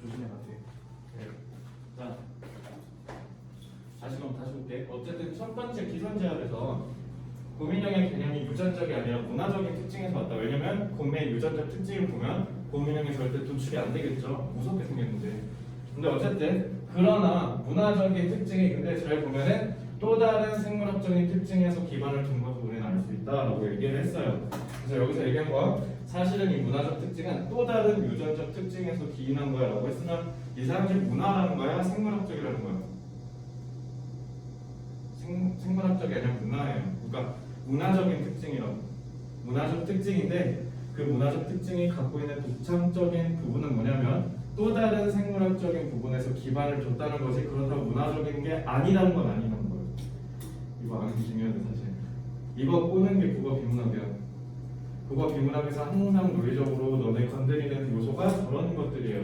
조심해라 돼. 자, 다시 볼게. 어쨌든 첫 번째 기선제압에서 고민형의 개념이 유전적이 아니라 문화적인 특징에서 왔다. 왜냐면 고민의 유전적 특징을 보면 고민형이 절대 도출이 안 되겠죠. 무섭게 생겼는데. 근데 어쨌든 그러나 문화적인 특징이 근데 잘 보면은 또 다른 생물학적인 특징에서 기반을 둔 것을 우리는 알 수 있다라고 얘기를 했어요. 그래서 여기서 얘기한 건 사실은 이 문화적 특징은 또 다른 유전적 특징에서 기인한 거야라고 했으면 이 사람들이 문화라는 거야, 생물학적이라는 거야? 생물학적이 아니라 문화예요. 그러니까 문화적인 특징이라고. 문화적 특징인데 그 문화적 특징이 갖고 있는 독창적인 부분은 뭐냐면 또 다른 생물학적인 부분에서 기반을 줬다는 것이 그렇다고 문화적인 게 아니라는 건 아니라는 거예요. 이거 아는 중요한데 사실. 이거 꼬는 게 국어 비문학이야. 국어 비문학에서 항상 논리적으로 너네 건드리는 요소가 저런 것들이에요.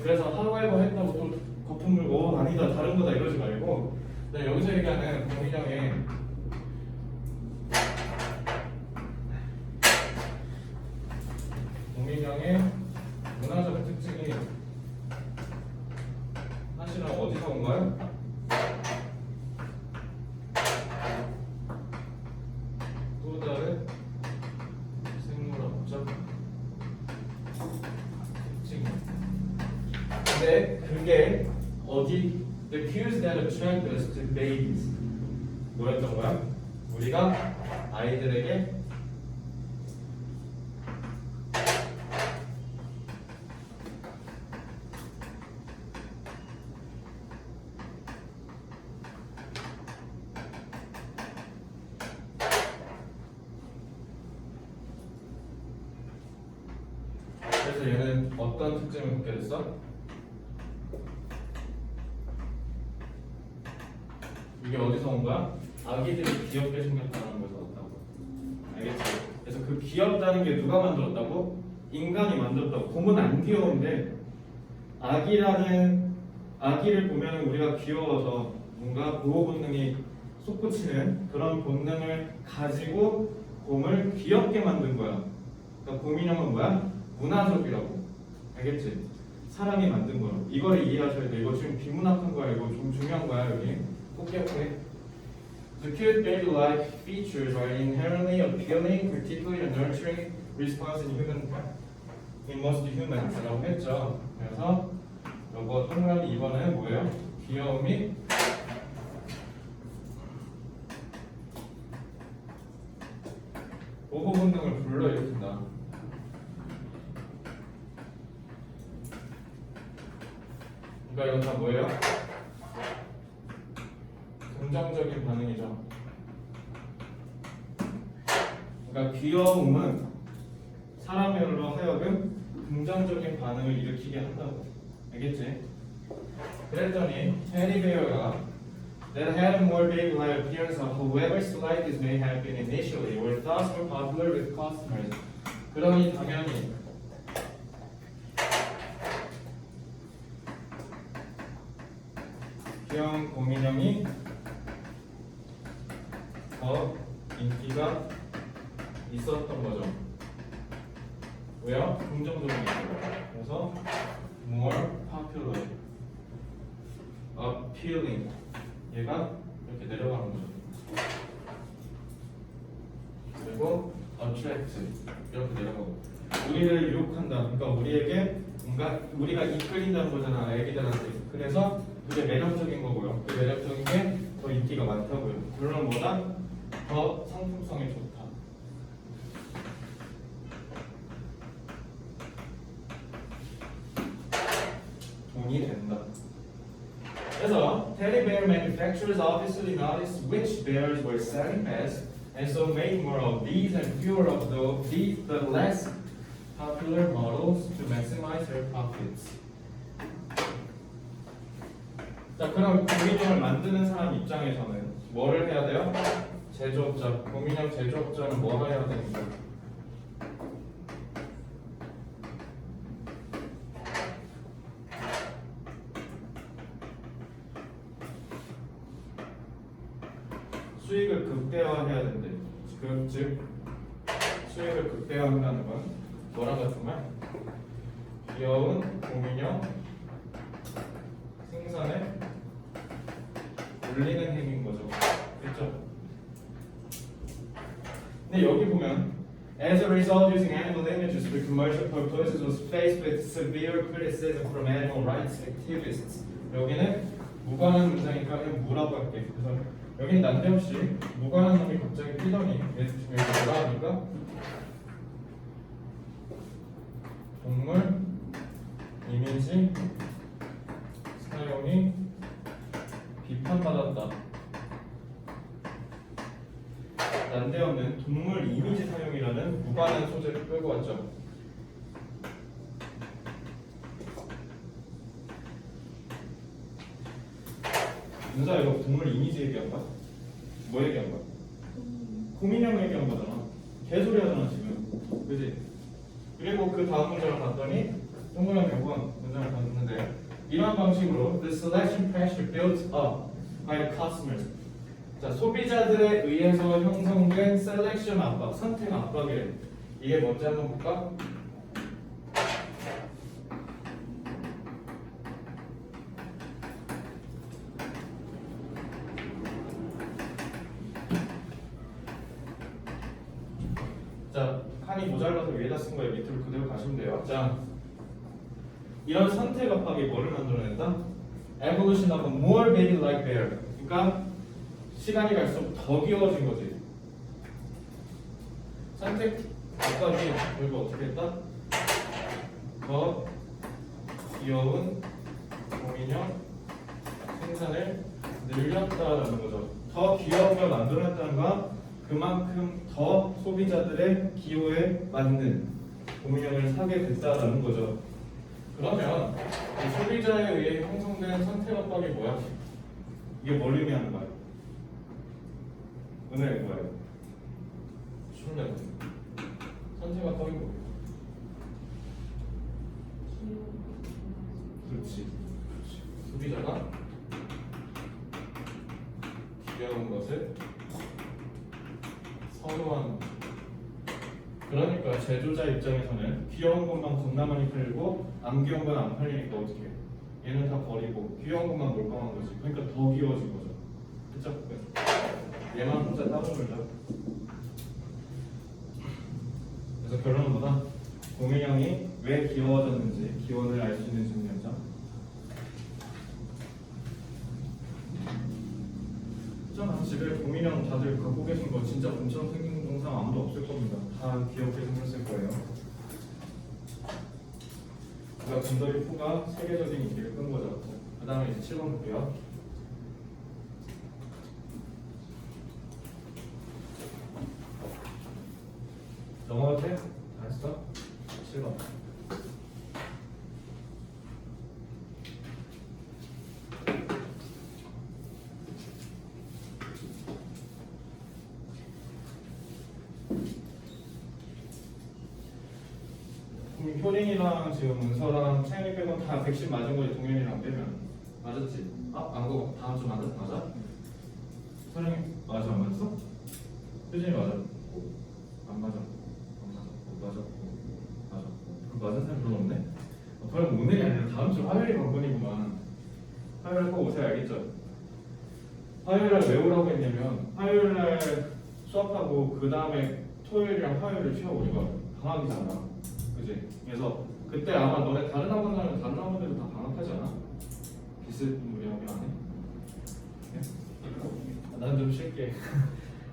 그래서 however 했다고 또 거품 물고 아니다 다른 거다 이러지 말고 여기서 얘기하는 공민형의 문화적 특징이 사실은 어디서 온 거야? 또 다른 생물학적 특징. 근데 그게 어디? The cues that attract us to babies. 뭐였던 거야? 우리가 아이들에게 그래서 얘는 어떤 특징을 갖게 됐어? 이게 어디서 온 거야? 아기들이 귀엽게 생겼다는 것에서 왔다고. 알겠지? 그래서 그 귀엽다는 게 누가 만들었다고? 인간이 만들었다고. 곰은 안 귀여운데 아기를 보면 우리가 귀여워서 뭔가 보호 본능이 솟구치는 그런 본능을 가지고 곰을 귀엽게 만든 거야. 그러니까 곰인형은 뭐야? 문화적이라고. 알겠지? 사람이 만든 거라고. 이걸 이해하셔야 돼. 이거 지금 비문학한 거야. 이거 좀 중요한 거야 여기. 꼭 기억해. The cute baby-like features are inherently appealing, particularly a nurturing response in most humans.라고 했죠. 그래서 이거 동그라미 2번은 뭐예요? 귀여움이 보호 본능을 불러일으킨다. 그러니까 이건 다 뭐예요? 긍정적인 반응이죠. 그러니까 귀여움은 사람으로 하여금 긍정적인 반응을 일으키게 한다고. 알겠지? 그랬더니 테디베어가 that had a more baby-like appearance, however slight this may have been initially, were thus more popular with customers. 그러니 당연히 귀여운 곰인형이 더 인기가 있었던 거죠. 왜요? 긍정적인 거죠. 그래서 more popular, appealing. 얘가 이렇게 내려가는 거죠. 그리고 attract 이렇게 내려가고. 우리를 유혹한다. 그러니까 우리에게 뭔가 우리가 이끌린다는 거잖아. 애기들한테. 그래서 그게 매력적인 거고요. 그 매력적인 게 더 인기가 많다고요. 물론 뭐다? 더 상품성이 좋다. 돈이 된다. 그래서 teddy bear manufacturers obviously noticed which bears were selling best, and so made more of these and fewer of the less popular models to maximize their profits. 자, 그럼 고민형을 만드는 사람 입장에서는 뭐를 해야 돼요? 제조업자, 고민형 제조업자는 뭐 해야 되는 거야? 수익을 극대화해야 된대. 즉 수익을 극대화한다는 건 뭐랑 같은 말? 귀여운 곰인형 생산에 올리는 행위인 거죠. 그렇죠? 근데 여기 보면 as a result, using animal images for commercial purposes was faced with severe criticism from animal rights activists. 여기는 무관한 문장이니까 그냥 무라고 할게. 그래서 여기는 난데없이 무관한 놈이 갑자기 뛰더니 여기 뭐라 하니까 동물 이미지 사용이 비판받았다. 난데없는 동물 이미지 사용이라는 무관한 소재를 끌고 왔죠. 윤사 이거 동물 이미지 얘기한 거야? 뭐 얘기한 거야? 곰인형 얘기한 거잖아. 개소리 하잖아 지금. 그지? 그리고 그 다음 문장을 봤더니 동물형 몇 번 문장을 봤는데 이런 방식으로 the selection pressure built up by customers. 자, 소비자들에 의해서 형성된 셀렉션 압박, 선택 압박이래. 이게 뭔지 한번 볼까? 자, 칸이 모자라서 위에다 쓴 거예요. 밑으로 그대로 가시면 돼요. 자, 이런 선택 압박이 뭐를 만들어낸다? Evolution of a more baby-like bear. 그러니까 시간이 갈수록 더 귀여워진 거지. 선택 압박이 결국 어떻게 했다? 더 귀여운 곰인형 생산을 늘렸다라는 거죠. 더 귀여운 걸 만들어냈다는 건 그만큼 더 소비자들의 기호에 맞는 곰인형을 사게 됐다라는 거죠. 그러면 이 소비자에 의해 형성된 선택 압박이 뭐야? 이게 뭘 의미하는 거야? 은혜 뭐예요?训练 선택 압박이 뭐예요? 그렇지. 소비자가 귀여운 것을 선호하는 거죠. 그러니까 제조자 입장에서는 귀여운 것만 겁나 많이 팔리고 안 귀여운 건 안 팔리니까 어떻게 해? 얘는 다 버리고 귀여운 것만 몰빵한 거지. 그러니까 더 귀여워진 거죠. 그쵸? 얘만 혼자 따로 놀자. 그래서 결론은 뭐다? 곰인형이 왜 귀여워졌는지 기원을 알 수 있는 질문이었죠. 있잖아, 집에 곰인형 다들 갖고 계신 거 진짜 곰처럼 생긴 동상 아무도 없을 겁니다. 다 귀엽게 생겼을 거예요. 그러니까 곰돌이 푸가 세계적인 인기를 끈 거죠. 그 다음에 이제 7번 볼게요. 넘어가도 돼? 다 했어? 7번. 효린이랑 지금 문서랑 채연이 빼고 다 백신 맞은 거지. 동현이랑 빼면 맞았지? 아? 안 거 다음 주 맞아? 맞아? 사랑이 맞아 안 맞았어? 효진이 맞아? 안 맞아? 안 맞아? 맞아? 맞아? 그럼 맞은 사람 별로 없네? 그럼 오늘이 아니라 다음 주 화요일이 관건이구만. 화요일 꼭 오세요. 알겠죠? 화요일날 왜 오라고 했냐면 화요일날 수업하고 그 다음에 토요일이랑 화요일을 쉬어. 우리가 방학이잖아. 그지? 그래서 그때 아마 너네 다른 학원 가면 다른 학원들도 다 방학하지 않아? 비슷 우리 학원 안 해? 난 좀 쉴게.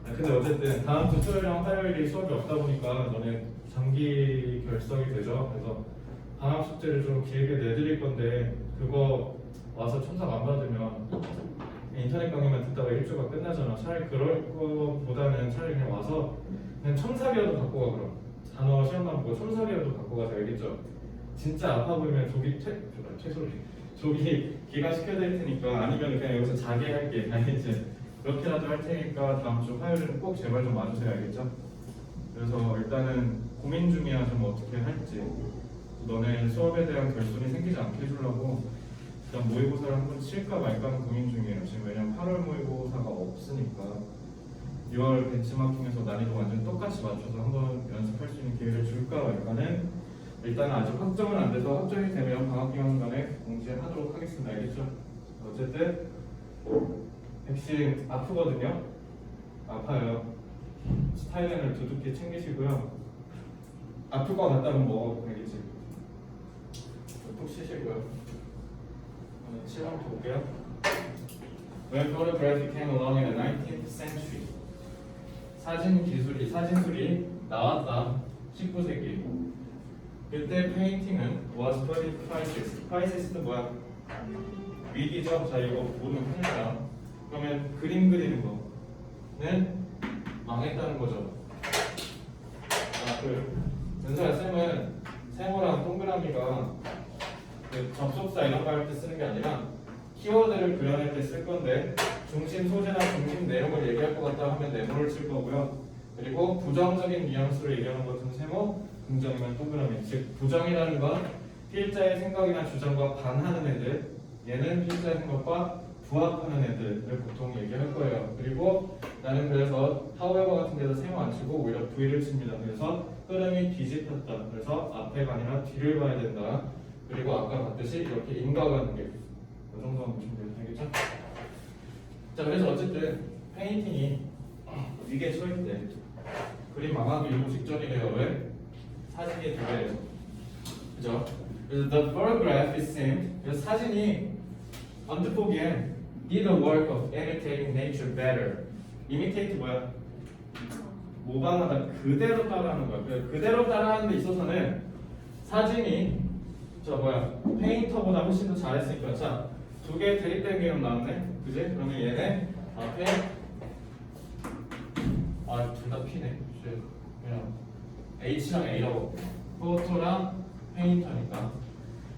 근데 어쨌든 다음 주 토요일이랑 화요일이 수업이 없다 보니까 너네 장기 결석이 되죠. 그래서 방학 숙제를 좀 길게 내드릴 건데 그거 와서 첨삭 안 받으면 인터넷 강의만 듣다가 일주가 끝나잖아. 차라리 그럴 거보다는 차라리 그냥 와서 그냥 첨삭이라도 갖고 가. 그럼 단어 시험만 보고 첨삭이라도 갖고 가서. 알겠죠? 진짜 아파 보이면 조기 기가 시켜드릴 테니까. 아니면 그냥 여기서 자게 할게. 알겠지? 그렇게라도 할 테니까 다음 주 화요일은 꼭 제발 좀 와주세요. 알겠죠? 그래서 일단은 고민 중이야. 좀 어떻게 할지. 너네 수업에 대한 결손이 생기지 않게 해주려고 일단 모의고사를 한번 칠까 말까 하는 고민 중이에요. 지금 왜냐면 8월 모의고사가 없으니까 6월 벤치마킹에서 난이도 완전 똑같이 맞춰서 한번 연습할 수 있는 기회를 줄까 말까는 일단은 아직 확정은 안 돼서 확정이 되면 방학기간간에 공지하도록 하겠습니다. 알겠죠? 어쨌든 백신 아프거든요. 아파요. 스타일렌을 두둑히 챙기시고요. 아플 것 같다면 먹어. 알겠지? 푹 쉬시고요. 시험 볼게요. When photography came along in the 19th century, 사진술이 나왔다. 19세기. 그때 페인팅은 was put in crisis. crisis는 뭐야? 위기죠. 자, 이거 모르면 큰일이다. 그러면 그림 그리는 거는 망했다는 거죠. 은서야 쌤은 세모랑 동그라미가 그 접속사 이런 거 할 때 쓰는 게 아니라 키워드를 그려낼 때 쓸 건데 중심 소재나 중심 내용을 얘기할 것 같다 하면 네모를 칠 거고요. 그리고 부정적인 뉘앙스로 얘기하는 것은 세모, 긍정이면 동그라미. 즉 부정이라는 건 필자의 생각이나 주장과 반하는 애들, 얘는 필자의 생각과 부합하는 애들을 보통 얘기할 거예요. 그리고 나는 그래서 however 같은 데서 세모 안 치고 오히려 V를 칩니다. 그래서 흐름이 뒤집혔다. 그래서 앞에가 아니라 뒤를 봐야 된다. 그리고 아까 봤듯이 이렇게 인과관계 이 정도만 보시면 돼요. 알겠죠? 자, 그래서 어쨌든 페인팅이 위기에 처했대. 그림 망하기 일부 직전이래요. 왜? 사진이 두 개래요. 그죠? 그래서 the photograph is seemed. 그래서 사진이 언뜻보기엔 did the work of imitating nature better. imitate 뭐야? 모방하다, 그대로 따라하는 거야. 그대로 따라하는 데 있어서는 사진이 페인터보다 훨씬 더 잘했으니까. 자, 두 개 대립된 개념 나왔네. 그지? 그러면 얘네 앞에 둘 다 P네. 그냥 H랑 A라고. 포토랑 페인터니까.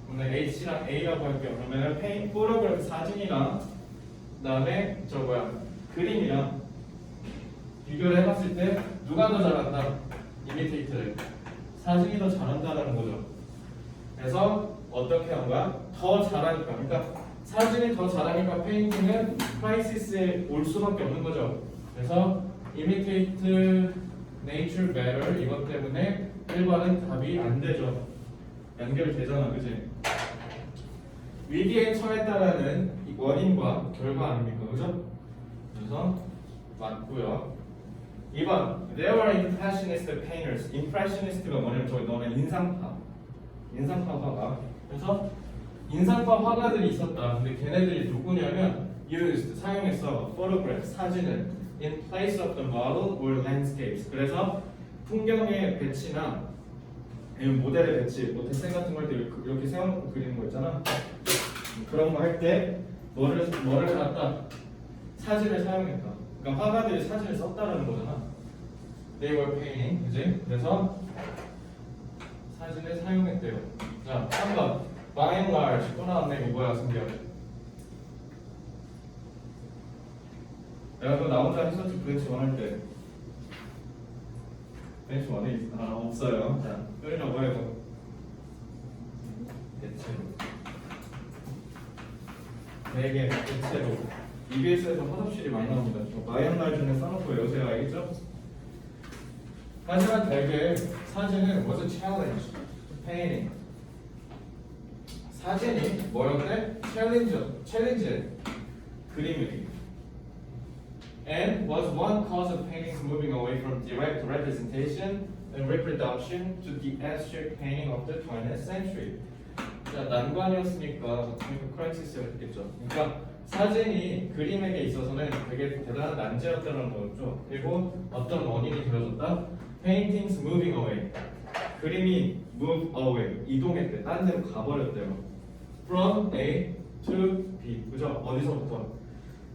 근데 H랑 A라고 할게요. 그러면 포토그래프 사진이랑 그다음에 그림이랑 비교를 해봤을 때 누가 더 잘한다? 이미테이트를. 사진이 더 잘한다라는 거죠. 그래서 어떻게 한 거야? 더 잘하니까. 그러니까 사진이 더 잘하니까 페인팅은 크라이시스에 올 수밖에 없는 거죠. 그래서 imitate nature better 이것 때문에 1번은 답이 안 되죠. 연결되잖아, 그지? 위기에 처했다라는 원인과 결과 아닙니까, 그죠? 그래서 맞고요. 2번 There were impressionist painters. impressionist가 뭐냐면 너는 인상파 화가. 그래서 인상파 화가들이 있었다. 근데 걔네들이 누구냐면 used 사용했어 photograph 사진을 in place of the model or landscapes. 그래서 풍경의 배치나 아니면 모델의 배치, 뭐 데센 같은 걸 때 이렇게 세워놓고 그리는 거 있잖아. 그런 거 할 때 뭐를 갖다 사진을 사용했다. 그러니까 화가들이 사진을 썼다라는 거잖아. They were painting, 그지? 그래서 사진을 사용했대요. 자, 3번 by and large 또 나왔네. 이거 뭐야, 승기야? 내가 나 혼자 했었지. 브랜치 원할 때 브랜치 원이 없어요. 자, 끓이라고 해요. 대체로 되게 대체로 EBS에서 화답실이 많이 나옵니다. by and large는 써놓고 외우세요. 알겠죠? 하지만 되게 사진은 was a challenge painting. 사진이 뭐였대? 챌린지 그림이 and was one cause of paintings moving away from direct representation and reproduction to the abstract painting of the 20th century. 자, 난관이었으니까 크라이시스였겠죠. 그러니까 사진이 그림에게 있어서는 되게 대단한 난제였다는 거죠. 그리고 어떤 원인이 되어졌다? Paintings moving away. 그림이 move away. 이동했대. 딴 데로 가버렸대요. From A to B. 그죠? 어디서부터?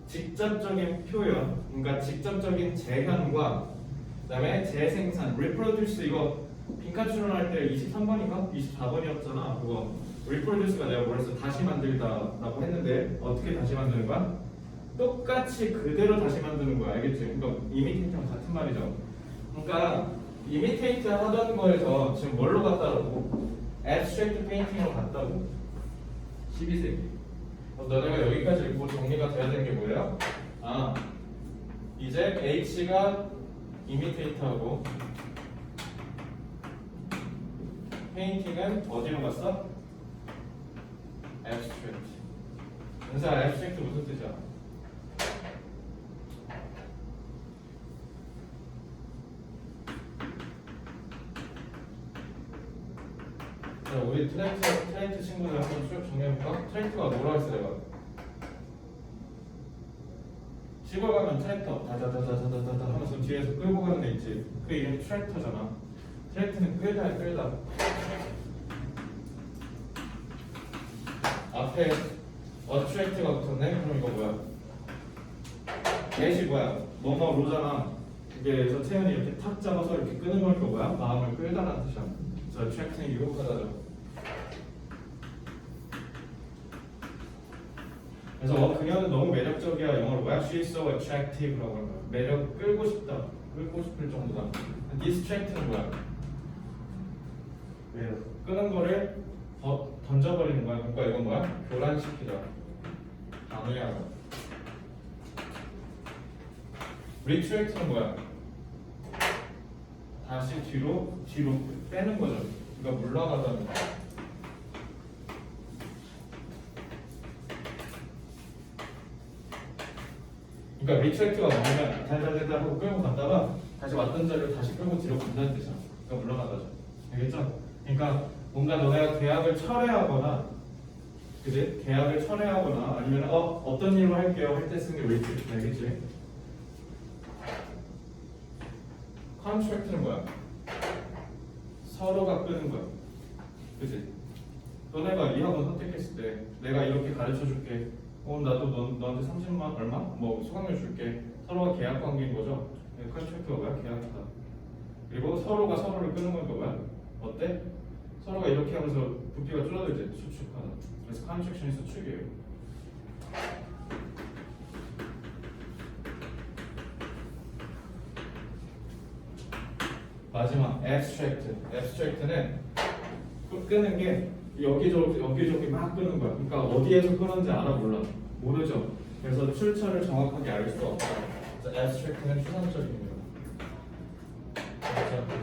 직접적인 표현. 그러니까 직접적인 재현과 그다음에 재생산. reproduce 이거 빈칸 할 때 23번인가? 24번이었잖아. 그거. reproduce가 내가 뭐랬어? 다시 만들다라고 했는데 어떻게 다시 만드는 거야? 똑같이 그대로 다시 만드는 거야. 알겠지? 그러니까 imitate랑 같은 말이죠. 그러니까 이미테이트 하던 거에서 지금 뭘로 갔다고? abstract painting으로 갔다고? 12세기. 너네가 여기까지 읽고 정리가 돼야 되는 게 뭐예요? 이제 H가 이미테이트하고 페인팅은 어디로 갔어? abstract. 은사 abstract 무슨 뜻이야? 자, 우리 트렌트 친구들 한번 쭉 정리해볼까? 트렌트가 뭐라 했어 내가? 시골 가면 트랙터 다다다다다다다 하면서 뒤에서 끌고 가는 애 있지. 그 이름이 트랙터잖아. 트랙터는 끌다. 앞에 어트랙트가 붙었네? 그럼 이거 뭐야? get이 뭐야? 뭐뭐로잖아. 그래서 채연이 이렇게 탁 잡아서 이렇게 끄는 거니까 뭐야? 마음을 끌다라는 뜻이야. 그래서 attract는 유혹하다죠. 그래서 그녀는 너무 매력적이야. 영어로 뭐야? She's so attractive라고 하는 거야. 매력 끌고 싶다. 끌고 싶을 정도다. distract는 뭐야? 매력 끄는 거를 던져버리는 거야. 그러니까 이건 뭐야? 교란시키다. 방해하다. retract는 뭐야? 다시 뒤로 빼는 거죠. 그러니까 물러가다는 거야. 그러니까 리트랙트가 뭐냐면 달달달달 하고 끌고 갔다가 다시 왔던 자리로 다시 끌고 뒤로 간다는 뜻이야. 그러니까 물러나다죠. 알겠죠? 그러니까 뭔가 너네가 계약을 철회하거나, 그지? 계약을 철회하거나 아니면 어떤 일로 할게요 할 때 쓰는 게 리트랙트. 알겠지? 컨트랙트는 뭐야? 서로가 끄는 거야. 그지? 너네가 이 학원 선택했을 때 내가 이렇게 가르쳐 줄게. 나도 너한테 30만 얼마? 뭐 수강료 줄게. 서로가 계약 관계인 거죠. 컨트랙트가 뭐야? 계약하다. 그리고 서로가 서로를 끄는 거니까 뭐야? 어때? 서로가 이렇게 하면서 부피가 줄어들지. 수축하다. 그래서 컨트랙션이 수축이에요. 마지막 abstract. abstract는 끄는 게 여기저기 막 끄는 거야. 그러니까 어디에서 끄는지 모르죠. 그래서 출처를 정확하게 알 수가 없다. 그래서 abstract는 추상적입니다.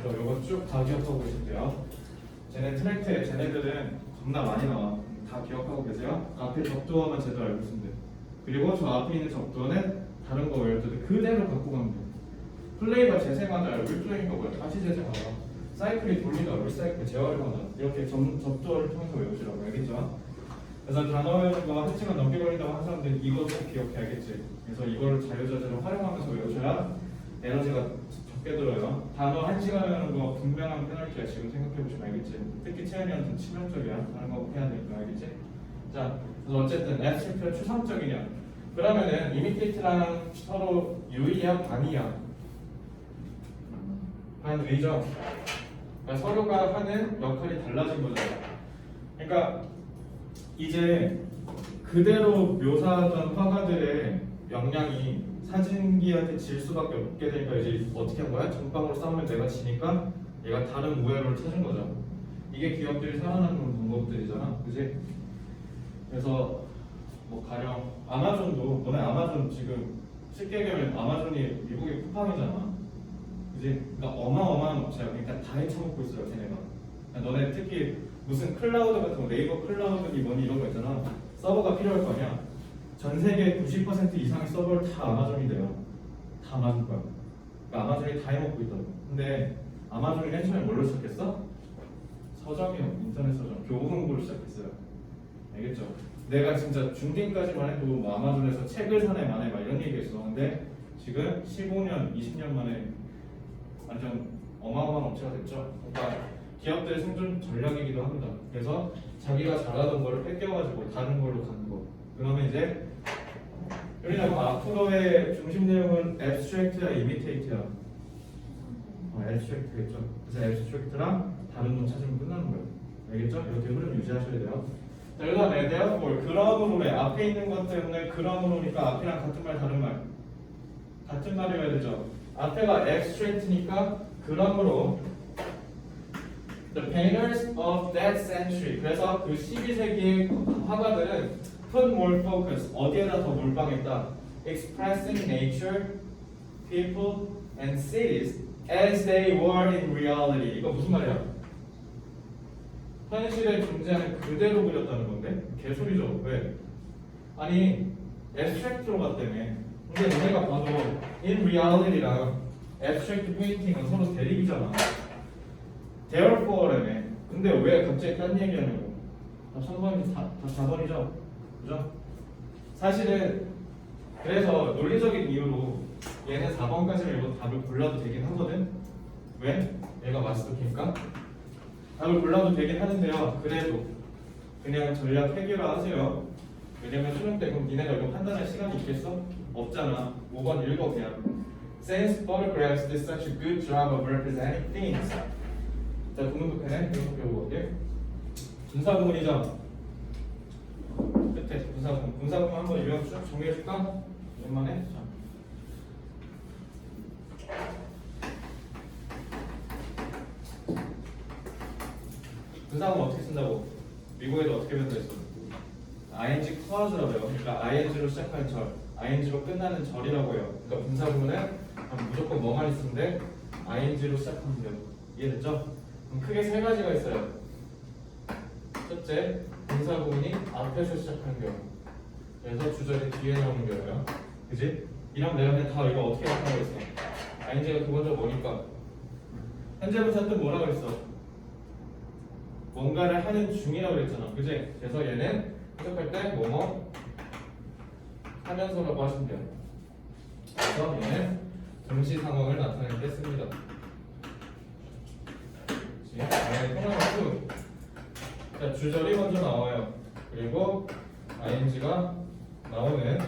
그래서 이거 쭉 다 기억하고 계신데요. 쟤네들은 겁나 많이 나와. 다 기억하고 계세요? 앞에 접두어만 제대로 알고 있으면 돼. 그리고 저 앞에 있는 접두어는 다른 거 외울 때 그대로 갖고 가면 돼. 플레이가 재생하다, 리플레이가 뭐야? 다시 재생하다. 사이클이 돌리다, 리사이클, 재활용하다. 이렇게 접두어를 통해서 외우시라고. 알겠죠? 그래서 단어 외우는 거 한 시간 넘게 걸린다고 하는 사람들은 이것도 기억해 알겠지? 그래서 이거를 자유자재로 활용하면서 외우셔야 에너지가 적게 들어요. 단어 한 시간 외우는 거 분명한 페널티야. 지금 생각해보시면 알겠지? 특히 채연이한테는 치명적이야. 다른 거 해야 되니까 알겠지? 자, 그래서 어쨌든 abstract가 추상적이냐? 그러면은 imitate랑 서로 유의야, 반이야? 반의죠. 그러니까 서로가 하는 역할이 달라진 거죠. 그러니까 이제 그대로 묘사하던 화가들의 역량이 사진기한테 질 수밖에 없게 되니까 이제 어떻게 한 거야? 전방으로 싸우면 내가 지니까 얘가 다른 우회로를 찾은 거죠. 이게 기업들이 살아남는 방법들이잖아, 그지? 그래서 뭐 가령 아마존도 너네 아마존 지금 쉽게 얘기하면 아마존이 미국의 쿠팡이잖아. 그지? 그러니까 어마어마한 업체야. 그러니까 다 헤쳐먹고 있어요, 걔네가. 그러니까 너네 특히 무슨 클라우드 같은 거, 네이버 클라우드니 뭐니 이런 거 있잖아. 서버가 필요할 거 아니야. 전 세계 90% 이상의 서버를 다 아마존이 돼요. 다 막을 거야. 그러니까 아마존이 다 해먹고 있다고. 근데 아마존이 맨 처음에 뭘로 시작했어? 서점이요. 인터넷 서점. 교보문고로 시작했어요. 알겠죠? 내가 진짜 중딩까지만 해도 뭐 아마존에서 책을 사네 마네 막 이런 얘기했어. 근데 지금 15년, 20년 만에 완전 어마어마한 업체가 됐죠. 그러니까 기업들의 생존 전략이기도 합니다. 그래서 자기가 잘하던 거를 뺏겨가지고 다른 걸로 가는 거. 그러면 이제 그러면 앞으로의 중심 내용은 abstract야, imitate야. abstract겠죠. 그래서 abstract랑 다른 놈 찾으면 끝나는 거예요. 알겠죠? 이렇게 흐름 유지하셔야 돼요. 자, 그 다음에 therefore, 그러므로래. 앞에 있는 것 때문에 그러므로니까 앞이랑 같은 말 다른 말. 같은 말이어야 되죠. 앞에가 abstract니까 그러므로 the painters of that century. 그래서 그 12세기의 화가들은 put more focus. 어디에다 더 몰빵했다. expressing nature, people, and cities as they were in reality. 이거 무슨 말이야? 현실에 존재하는 그대로 그렸다는 건데 개소리죠. 왜? 아니 abstract로 갔다며. 근데 너네가 봐도 in reality랑 abstract painting은 서로 대립이잖아. Therefore라며. 근데 왜 갑자기 딴 얘기하냐고. 다 3번이 다 4번이죠. 그죠? 사실은 그래서 논리적인 이유로 얘는 4번까지는 이거 답을 골라도 되긴 하거든. 왜? 얘가 마스터키니까 답을 골라도 되긴 하는데요. 그래도 그냥 전략 해결화 하세요. 왜냐면 수능 때 그럼 니네가 이거 판단할 시간이 있겠어? 없잖아. 5번 읽어 그냥. Since photographs did such a good job of representing things. 자, 구문도 펜에 이렇게 배워볼게. 분사구문이죠. 끝에 분사구문. 분사구문 한번 유형 쭉 정리해줄까? 오랜만에. 자. 분사구문 어떻게 쓴다고? 미국에도 어떻게 변화했어? ing clause라고 해요. 그러니까 ing로 시작하는 절, ing로 끝나는 절이라고 해요. 그러니까 분사구문은 무조건 뭐만 있으면 돼? ing로 시작하면 돼요. 이해됐죠? 그럼 크게 세 가지가 있어요. 첫째, 분사구문이 앞에서 시작하는 경우. 그래서 주절이 뒤에 나오는 경우예요. 그지? 이런 내용은 다 이거 어떻게 나타나고 있어? ing가 기본적으로 뭐니까? 현재부터 또 뭐라고 했어? 뭔가를 하는 중이라고 그랬잖아. 그지? 그래서 얘는 해석할 때 뭐뭐 하면서라고 하시면 돼요. 그래서 얘는 동시 상황을 나타낼 때 씁니다. 자, 주절이 먼저 나와요. 그리고 ing가 나오는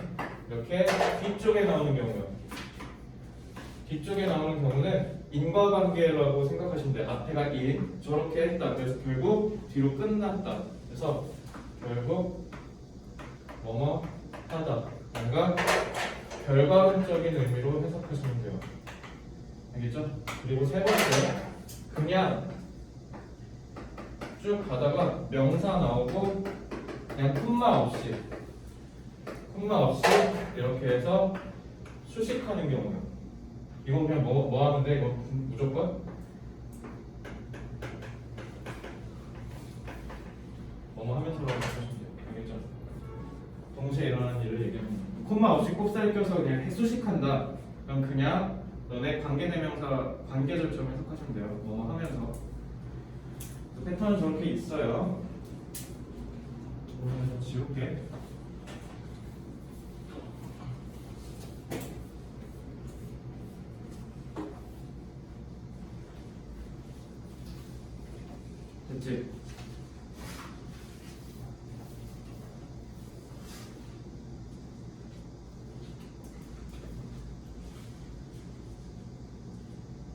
이렇게 뒤쪽에 나오는 경우요. 뒤쪽에 나오는 경우는 인과관계라고 생각하시면 돼요. 앞에가 in, 저렇게 했다. 그래서 결국 뒤로 끝났다. 그래서 결국 뭐뭐 하다. 뭔가 결과론적인 의미로 해석하시면 돼요. 알겠죠? 그리고 세 번째, 그냥 쭉 가다가 명사 나오고 그냥 콤마 없이 이렇게 해서 수식하는 경우요. 이건 그냥 뭐 하는데 이거 무조건 뭐뭐 하면서라고 하시면 돼요. 알겠죠? 동시에 일어나는 일을 얘기합니다. 콤마 없이 꼽살 껴서 그냥 수식한다. 그럼 그냥 너네 관계대명사 관계절처럼 해석하시면 돼요. 뭐뭐 하면서. 패턴은 저렇게 있어요. 오늘 지울게. 됐지?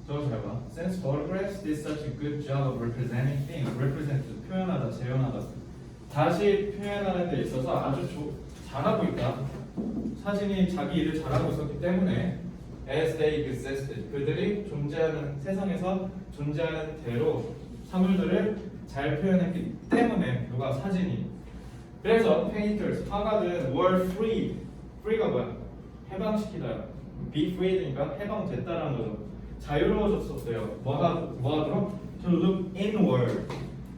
저거 잘 봐. Since photographs did such a good job of representing things, represent 표현하다, 재현하다. 다시 표현하는 데 있어서 아주 잘하고 있다. 사진이 자기 일을 잘하고 있었기 때문에 as they existed, 그들이 존재하는 세상에서 존재하는 대로 사물들을 잘 표현했기 때문에 누가 사진이. 그래서 painters, 화가들은 were free. free가 뭐야? 해방시키다. be freed니까 해방됐다라는 거죠. 자유로워졌었어요. 뭐하도록? To look inward.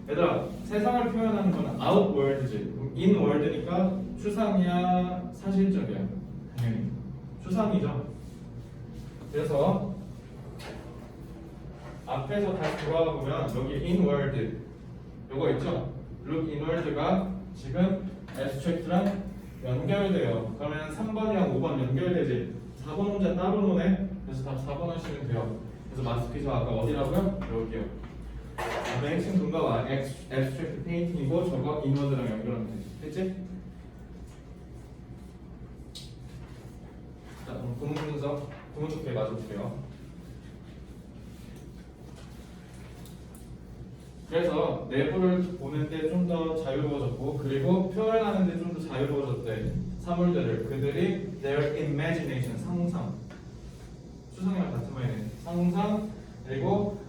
얘들아, 세상을 표현하는 건 outward지. inward니까 추상이야, 사실적이야. 당연히 추상이죠. 그래서 앞에서 다시 돌아가 보면 여기 inward 요거 있죠? look inward가 지금 abstract랑 연결돼요. 그러면 3번이랑 5번 연결되지. 4번 혼자 따로 노네. 그래서 답 4번 하시면 돼요. 그래서 마스터키저 아까 어디라고요? 여기요. 다음에 핵심 근거가 abstract painting이고 저거 inward랑 연결하면 되지. 됐지? 자, 그럼 구문 분석, 구문 좋게 맞아볼게요. 그래서 내부를 보는데 좀 더 자유로워졌고 그리고 표현하는데 좀 더 자유로워졌대. 사물들을 그들이 their imagination 상상 추상이랑 같은 말이네. 상상 그리고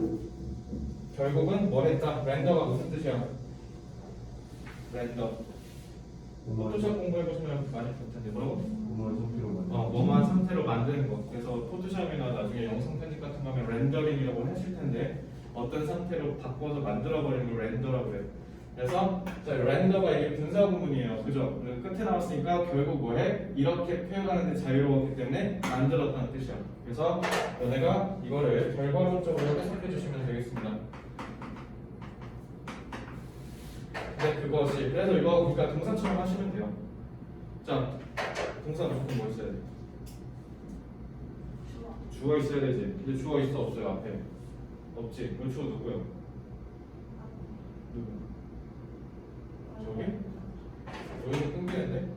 결국은 뭘 했다? 렌더가 무슨 뜻이야? 렌더. 포토샵 공부해보시면 많이 볼 텐데 뭐라고? 뭐뭐한 상태로 만든 뭐뭐한 상태로 만드는 거. 그래서 포토샵이나 나중에 영상 편집 같은 거 하면 렌더링이라고 하실 텐데 어떤 상태로 바꿔서 만들어버리는 걸 렌더라고 해요. 그래서 자, 렌더가 이게 분사 구문이에요. 그죠? 끝에 나왔으니까 결국 뭐해? 이렇게 표현하는데 자유로웠기 때문에 만들었다는 뜻이야. 그래서 너네가 이거를 결과론적으로 해석해 주시면 되겠습니다. 근데 그것이 그래서 이거 그러니까 동사처럼 하시면 돼요. 자, 동사 무조건 뭐 있어야 돼? 주어 있어야 되지. 근데 주어 있어 없어요 앞에? 없지. 그 주어 누구야? 누구? 저기? 여기는 끊기는데?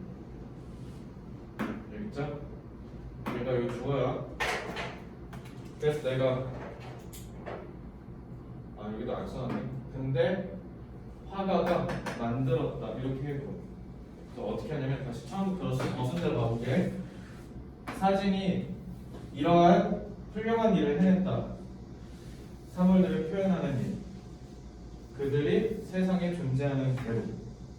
여기 있자. 내가 여기 주어야. 그래서 내가 여기도 안 써놨네. 근데 화가가 만들었다 이렇게 해도 어떻게 하냐면 다시 처음부터 순서대로 가볼게. 사진이 이러한 훌륭한 일을 해냈다. 사물들을 표현하는 일. 그들이 세상에 존재하는 대로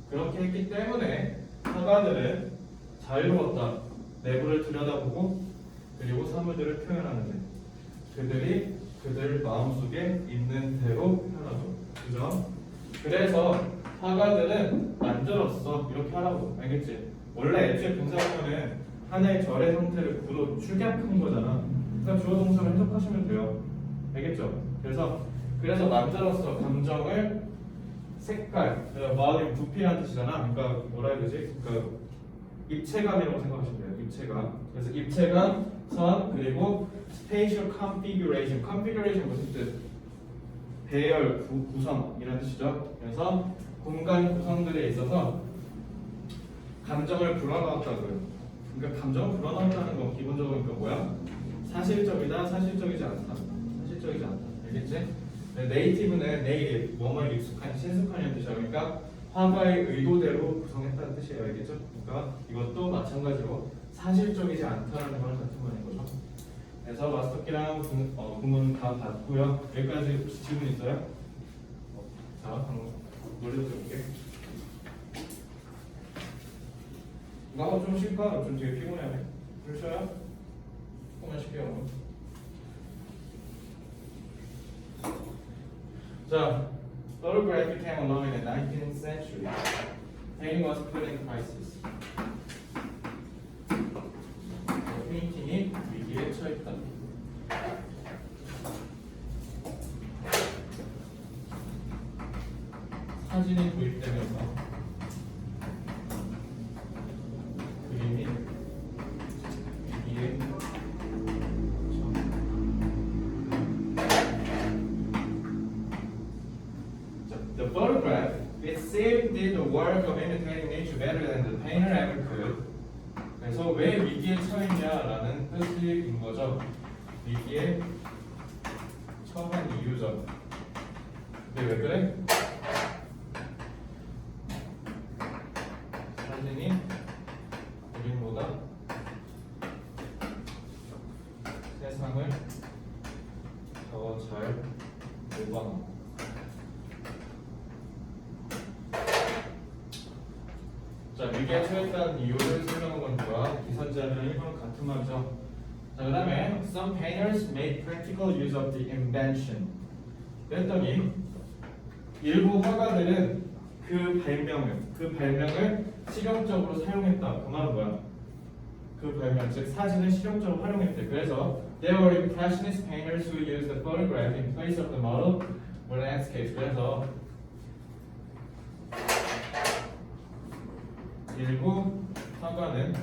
그렇게 했기 때문에 화가들은 자유로웠다. 내부를 들여다보고 그리고 사물들을 표현하는 일. 그들이 그들 마음속에 있는 대로 표현하죠. 그죠? 그래서 화가들은 만들었어. 이렇게 하라고. 알겠지? 원래 애초에 분사하면은 하나의 절의 상태를 구로 축약한 거잖아. 그러니까 주어 동사를 해석하시면 돼요. 알겠죠? 그래서 만들었어. 감정을 색깔, 마음의 부피라는 뜻이잖아. 그러니까 뭐라 해야 되지? 그러니까 입체감이라고 생각하시면 돼요. 입체감. 그래서 입체감, 선, 그리고 spatial configuration. configuration 무슨 뜻? 배열, 구성 이런 뜻이죠. 그래서 공간 구성들에 있어서 감정을 불어넣었다고요. 그러니까 감정을 불어넣었다는 건 기본적으로 그러니까 뭐야? 사실적이다, 사실적이지 않다. 사실적이지 않다. 알겠지? 네이티브는 네이티브, 뭐뭐에 익숙한, 친숙한이라는 뜻이야. 그러니까 화가의 의도대로 구성했다는 뜻이에요. 알겠죠? 그러니까 이것도 마찬가지로 사실적이지 않다는 거랑 같은 말인 거죠. 그래서 마스터키랑 구문 다 봤고요. 여기까지 질문 있어요? 자, 한번 노래 들어볼게. 이거 한번 좀 쉴까? 좀 되게 피곤해하네. 좀 쉬어요? 조금만 쉴게요. 자, photography came along in the 19th century. Painting was put in crisis. 페인팅이 위기에 처했다. 사진이 도입되면서 그림이 위기에 The photograph, it saved the work of imitating nature better than the painter ever could. 그래서 왜 위기에 처했냐라는 뜻인 거죠. 위기에 처한 이유죠. 근데 왜 그래? 사진이 그림보다 세상을 더 잘 모방하고 자, 위기에 처했다는 이유를 설명한 건 뭐야? 기선제압이랑 일본은 같은 말이죠. 자, 그 다음에 Some painters made practical use of the invention. 그랬더니 일부 화가들은 그 발명을 실용적으로 사용했다. 그 말은 뭐야? 그 발명, 즉 사진을 실용적으로 활용했대. 그래서 There were impressionist painters who used the photograph in place of the model or landscapes. 그래서 일부 화가는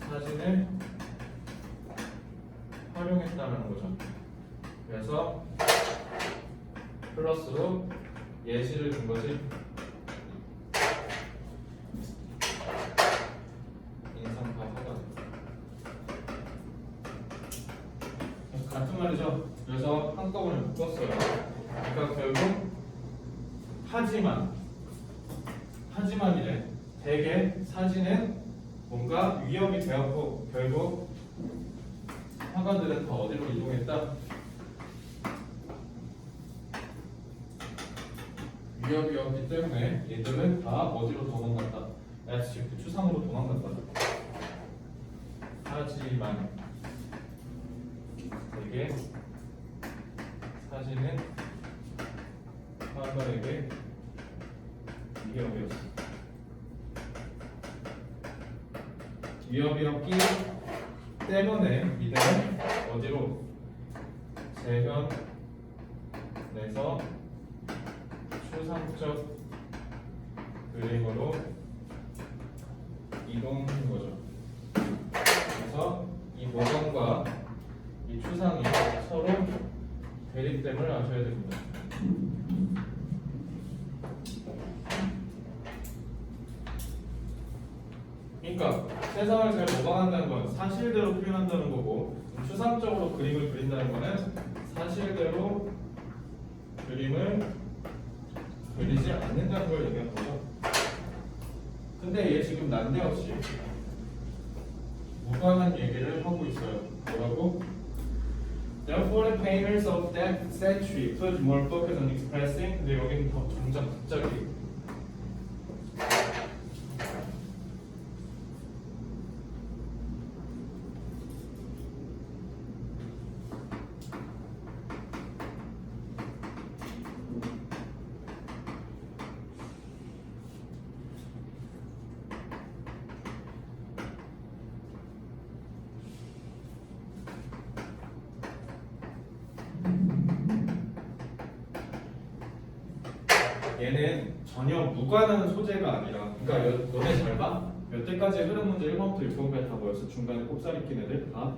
사진을 활용했다는 거죠. 그래서 플러스로 예시를 준 거지. 인상파 화가. 같은 말이죠. 그래서 한꺼번에 묶었어요. 그러니까 결국 하지만이래. 대개 사진은 뭔가 위협이 되었고 결국 화가들은 더 어디로 이동했다? 위협이었기 때문에 얘들은 다 어디로 도망갔다? S시프트 추상으로 도망갔다. 하지만 대개 사진은 화가에게 위협이었어. 위협이었기 때문에 이들은 어디로? 재현에서 추상적 그림으로 이동한 거죠. 그래서 이 모형과 이 추상이 서로 대립됨을 아셔야 됩니다. 그러니까 세상을 잘 모방한다는 건 사실대로 표현한다는 거고, 추상적으로 그림을 그린다는 거는 사실대로 그림을 그리지 않는다는 걸 얘기하는 거죠. 근데 얘 지금 난데없이 무관한 얘기를 하고 있어요. 뭐라고? Therefore, the painters of that century put more focus on expressing. 근데 여기는 더 당장 갑자기 얘는 전혀 무관한 소재가 아니라, 그러니까 너네 잘 봐. 몇 대까지 흐름 문제 1번부터 6번까지 다 모였어. 중간에 꼽사리 낀 애들 다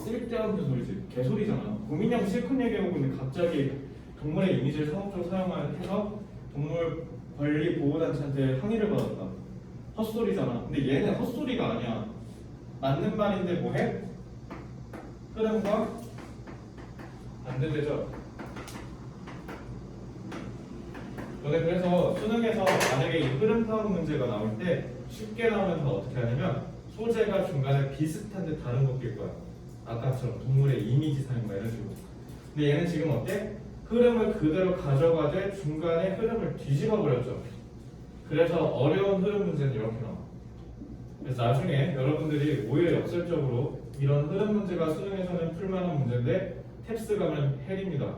쓸데없는 소리지. 개소리잖아. 고민형 실컷 얘기하고 있는데 갑자기 동물의 이미지를 상업적으로 사용해서 동물 권리 보호단체한테 항의를 받았다. 헛소리잖아. 근데 얘는 헛소리가 아니야. 맞는 말인데 뭐해? 흐름과 반대되죠. 너네 그래서 수능에서 만약에 이 흐름 파악 문제가 나올 때 쉽게 나오면 다 어떻게 하냐면 소재가 중간에 비슷한데 다른 거 낄 거야. 아까처럼 동물의 이미지 사용과 이런 식으로. 근데 얘는 지금 어때? 흐름을 그대로 가져가되 중간에 흐름을 뒤집어 버렸죠. 그래서 어려운 흐름 문제는 이렇게 나와. 그래서 나중에 여러분들이 오히려 역설적으로 이런 흐름 문제가 수능에서는 풀만한 문제인데 탭스 가면 헬입니다.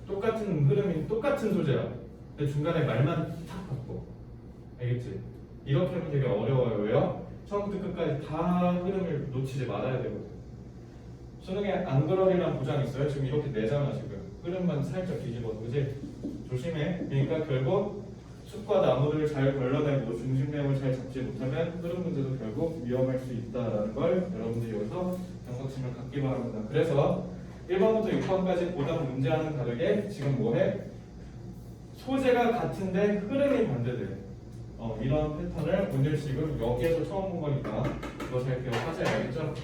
똑같은 흐름이 똑같은 소재야. 근데 중간에 말만 탁 바꿔. 알겠지? 이렇게 하면 되게 어려워요. 왜요? 처음부터 끝까지 다 흐름을 놓치지 말아야 되거든. 수능에 안 그러리란 보장 있어요? 지금 이렇게 내잖아 지금. 흐름만 살짝 뒤집어서, 그지? 조심해. 그러니까 결국 숲과 나무를 잘 걸러내고 중심력을 잘 잡지 못하면 흐름 문제도 결국 위험할 수 있다라는 걸 여러분들이 여기서 경각심을 갖기 바랍니다. 그래서 1번부터 6번까지 보다 문제와는 다르게 지금 뭐해? 소재가 같은데 흐름이 반대돼. 이런 패턴을 오늘 지금 여기에서 처음 본 거니까 이거 잘 기억하셔야 알겠죠?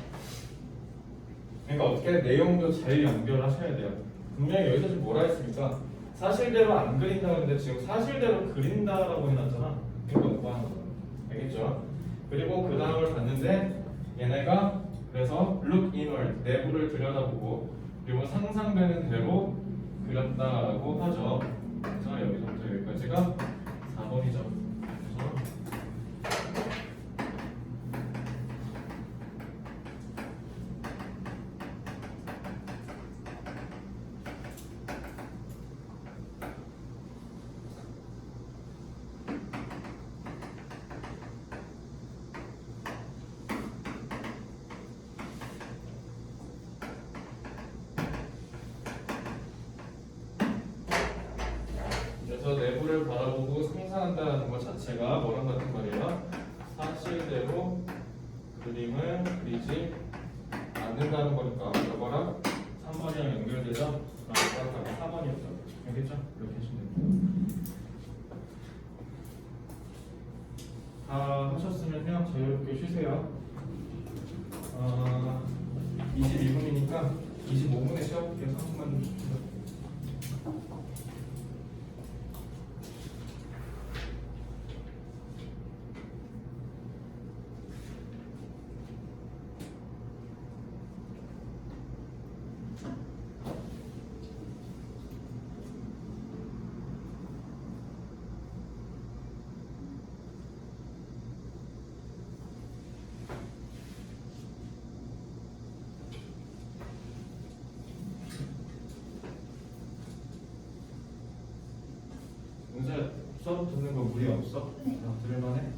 그러니까 어떻게 내용도 잘 연결하셔야 돼요. 분명히 여기서 지금 뭐라 했습니까? 사실대로 안 그린다고 했는데 지금 사실대로 그린다라고 해놨잖아. 그러니까 뭐 하는 거야? 알겠죠? 그리고 그 다음을 봤는데 얘네가 그래서 look inward, 내부를 들여다보고 그리고 상상되는 대로 그렸다라고 하죠. 그래서 여기서부터 여기까지가 4번이죠. 그래서 내부를 바라보고 상상한다는 것 자체가 뭐랑 같은 말이에요? 사실대로 그림을 그리지 않는다는 거니까 이거랑 3번이랑 연결되죠? 아까 4번이었죠. 알겠죠? 이렇게 하시면 됩니다. 다 하셨으면요 자유롭게 쉬세요. 22분이니까 25분에 쉬어볼게요. 3분만 주세요. 듣는 거 무리 없어? 네. 들을만해?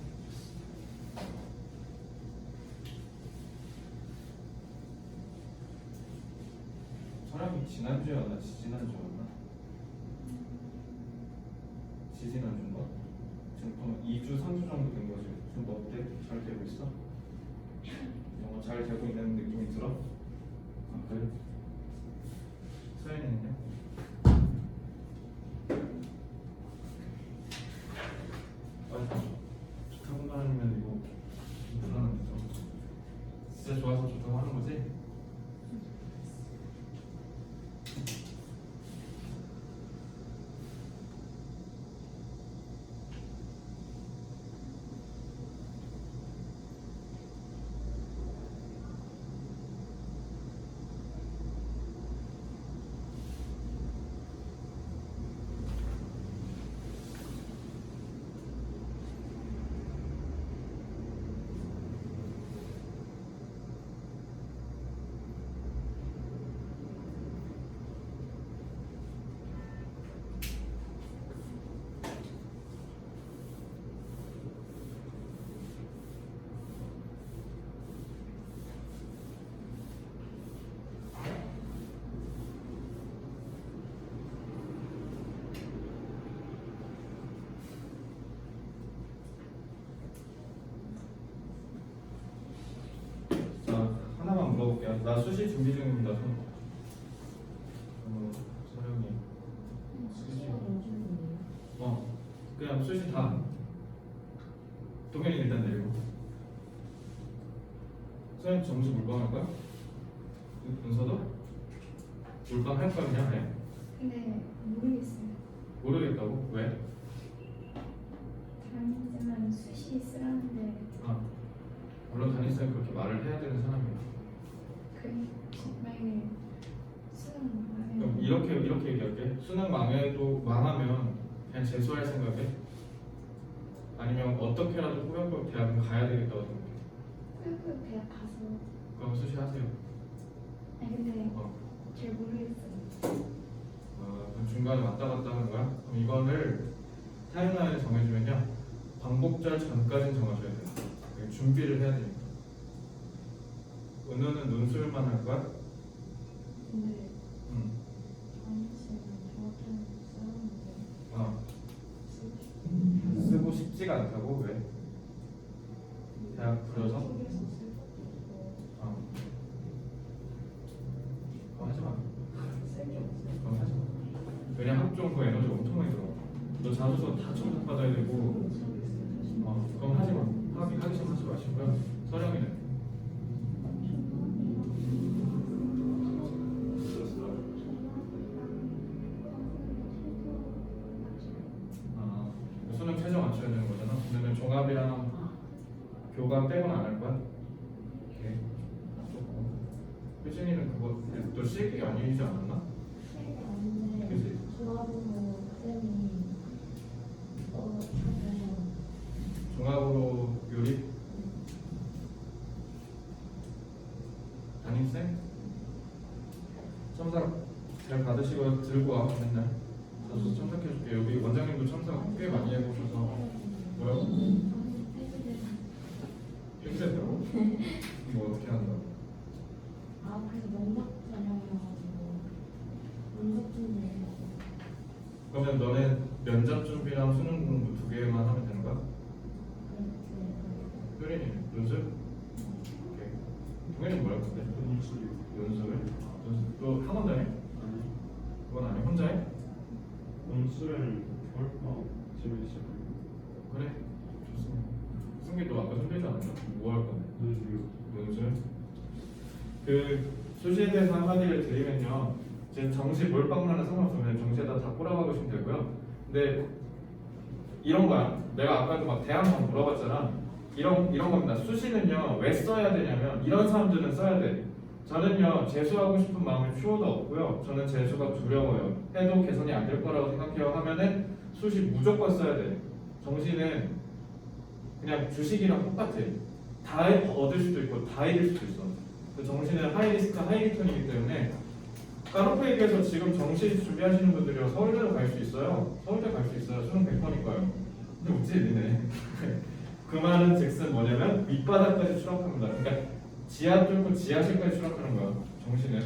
사람이 지난주였나 지지난주였나? 지지난주인가? 지금 2주 3주 정도 된 거지. 지금 너 어때? 잘 되고 있어? 영어 잘 되고 있는 느낌이 들어? 아 그래? 서연이는요? 좋다고 말하면 이거 좀 불안한데 진짜 좋아서 좋다고 하는 거지? 자, 하나만 물어볼게요. 나 수시 준비 중입니다. 서령이. 그냥 수시 다. 동현이 일단 내리고. 서영 점수 물방할 거야? 문서도? 물방 할 거야 그냥 해? 근데 모르겠어요. 모르겠다고? 왜? 담임쌤은 수시 쓰라는데 아, 물론 담임쌤 그렇게 말을 해야 되는 사람이야. 만약에 수능 그럼 망하면 이렇게 얘기할게. 수능 망하면 그냥 재수할 생각에? 아니면 어떻게라도 꾸역꾸역 대학은 가야 되겠다고 생각해? 꾸역꾸역 대학 가서 그럼 수시 하세요. 아니 근데 어. 잘 모르겠어요. 그럼 중간에 왔다 갔다 하는 거야? 그럼 이거를 타임라인을 정해주면요, 광복절 전까지는 정해줘야 돼요. 준비를 해야 되니까. 은호는 논술만 할 거야? 근데 응. 담임쌤은 정확히는 쓰라는데 어. 쓰고 싶지가 않다고? 왜? 대학 부려서? 속에서 쓸 것도 있고 어. 그럼 하지 마. 쓸게 없어요. 그럼 하지 마. 왜냐 학종 그 에너지 엄청 많이 들어. 너 자소서 다 첨삭받아야 되고. 그럼 하지 마. 하기 싫으면 하지 마시고요. 서령이는 수능 최저 맞춰야 되는 거잖아. 근데 종합이랑 교감 빼고는 안 할 거야? 오케이. 효진이는 그거 또 실기 아니지 않았나? 쓸게 아닌데 그치? 조합으로 쌤이 하면 종합으로 요리? 담임쌤? 첨삭 잘 받으시고 들고 와 맨날. 저도 첨삭해줄게. 여기 원장님도 첨삭 꽤 많이 해보셔서. 뭐라고? 힘들다고? 뭐 어떻게 한다고? 아 그래서 면접 전형이어가지고 면접 준비해서 그러면 너네 면접 준비랑 수능 공부 두 개만 하면 되는 거야? 효린이 연습? 오케이. 동현이 뭐라고 했대? 연습을? 너 학원 다녀? 아니, 그건 아니 혼자 해? 온수를 집에 있어요. 그래 좋습니다. 승기도 아까 손대지 않았나? 뭐 할 건데? 연습? 그 수시에 대해서 한마디를 드리면요, 이제 정시 몰빵만은 상관없으면 정시에다 다 꼬라박으시면 되고요. 근데 이런 거야. 내가 아까도 막 대학만 물어봤잖아. 이런 겁니다. 수시는요 왜 써야 되냐면 이런 사람들은 써야 돼. 저는요 재수하고 싶은 마음이 추호도 없고요. 저는 재수가 두려워요. 해도 개선이 안 될 거라고 생각해요. 하면은 수시 무조건 써야 돼. 정시는 그냥 주식이랑 똑같아. 다 얻을 수도 있고 다 잃을 수도 있어. 그 정시는 하이리스크 하이리턴이기 때문에 까놓고 얘기해서 지금 정시 준비하시는 분들이요 서울대로 갈 수 있어요. 서울대 갈 수 있어요. 수능 100%니까요. 웃지 니네. 그 말은 즉슨 뭐냐면 밑바닥까지 추락합니다. 그러니까 지하 뚫고 지하실까지 추락하는 거야. 정신은.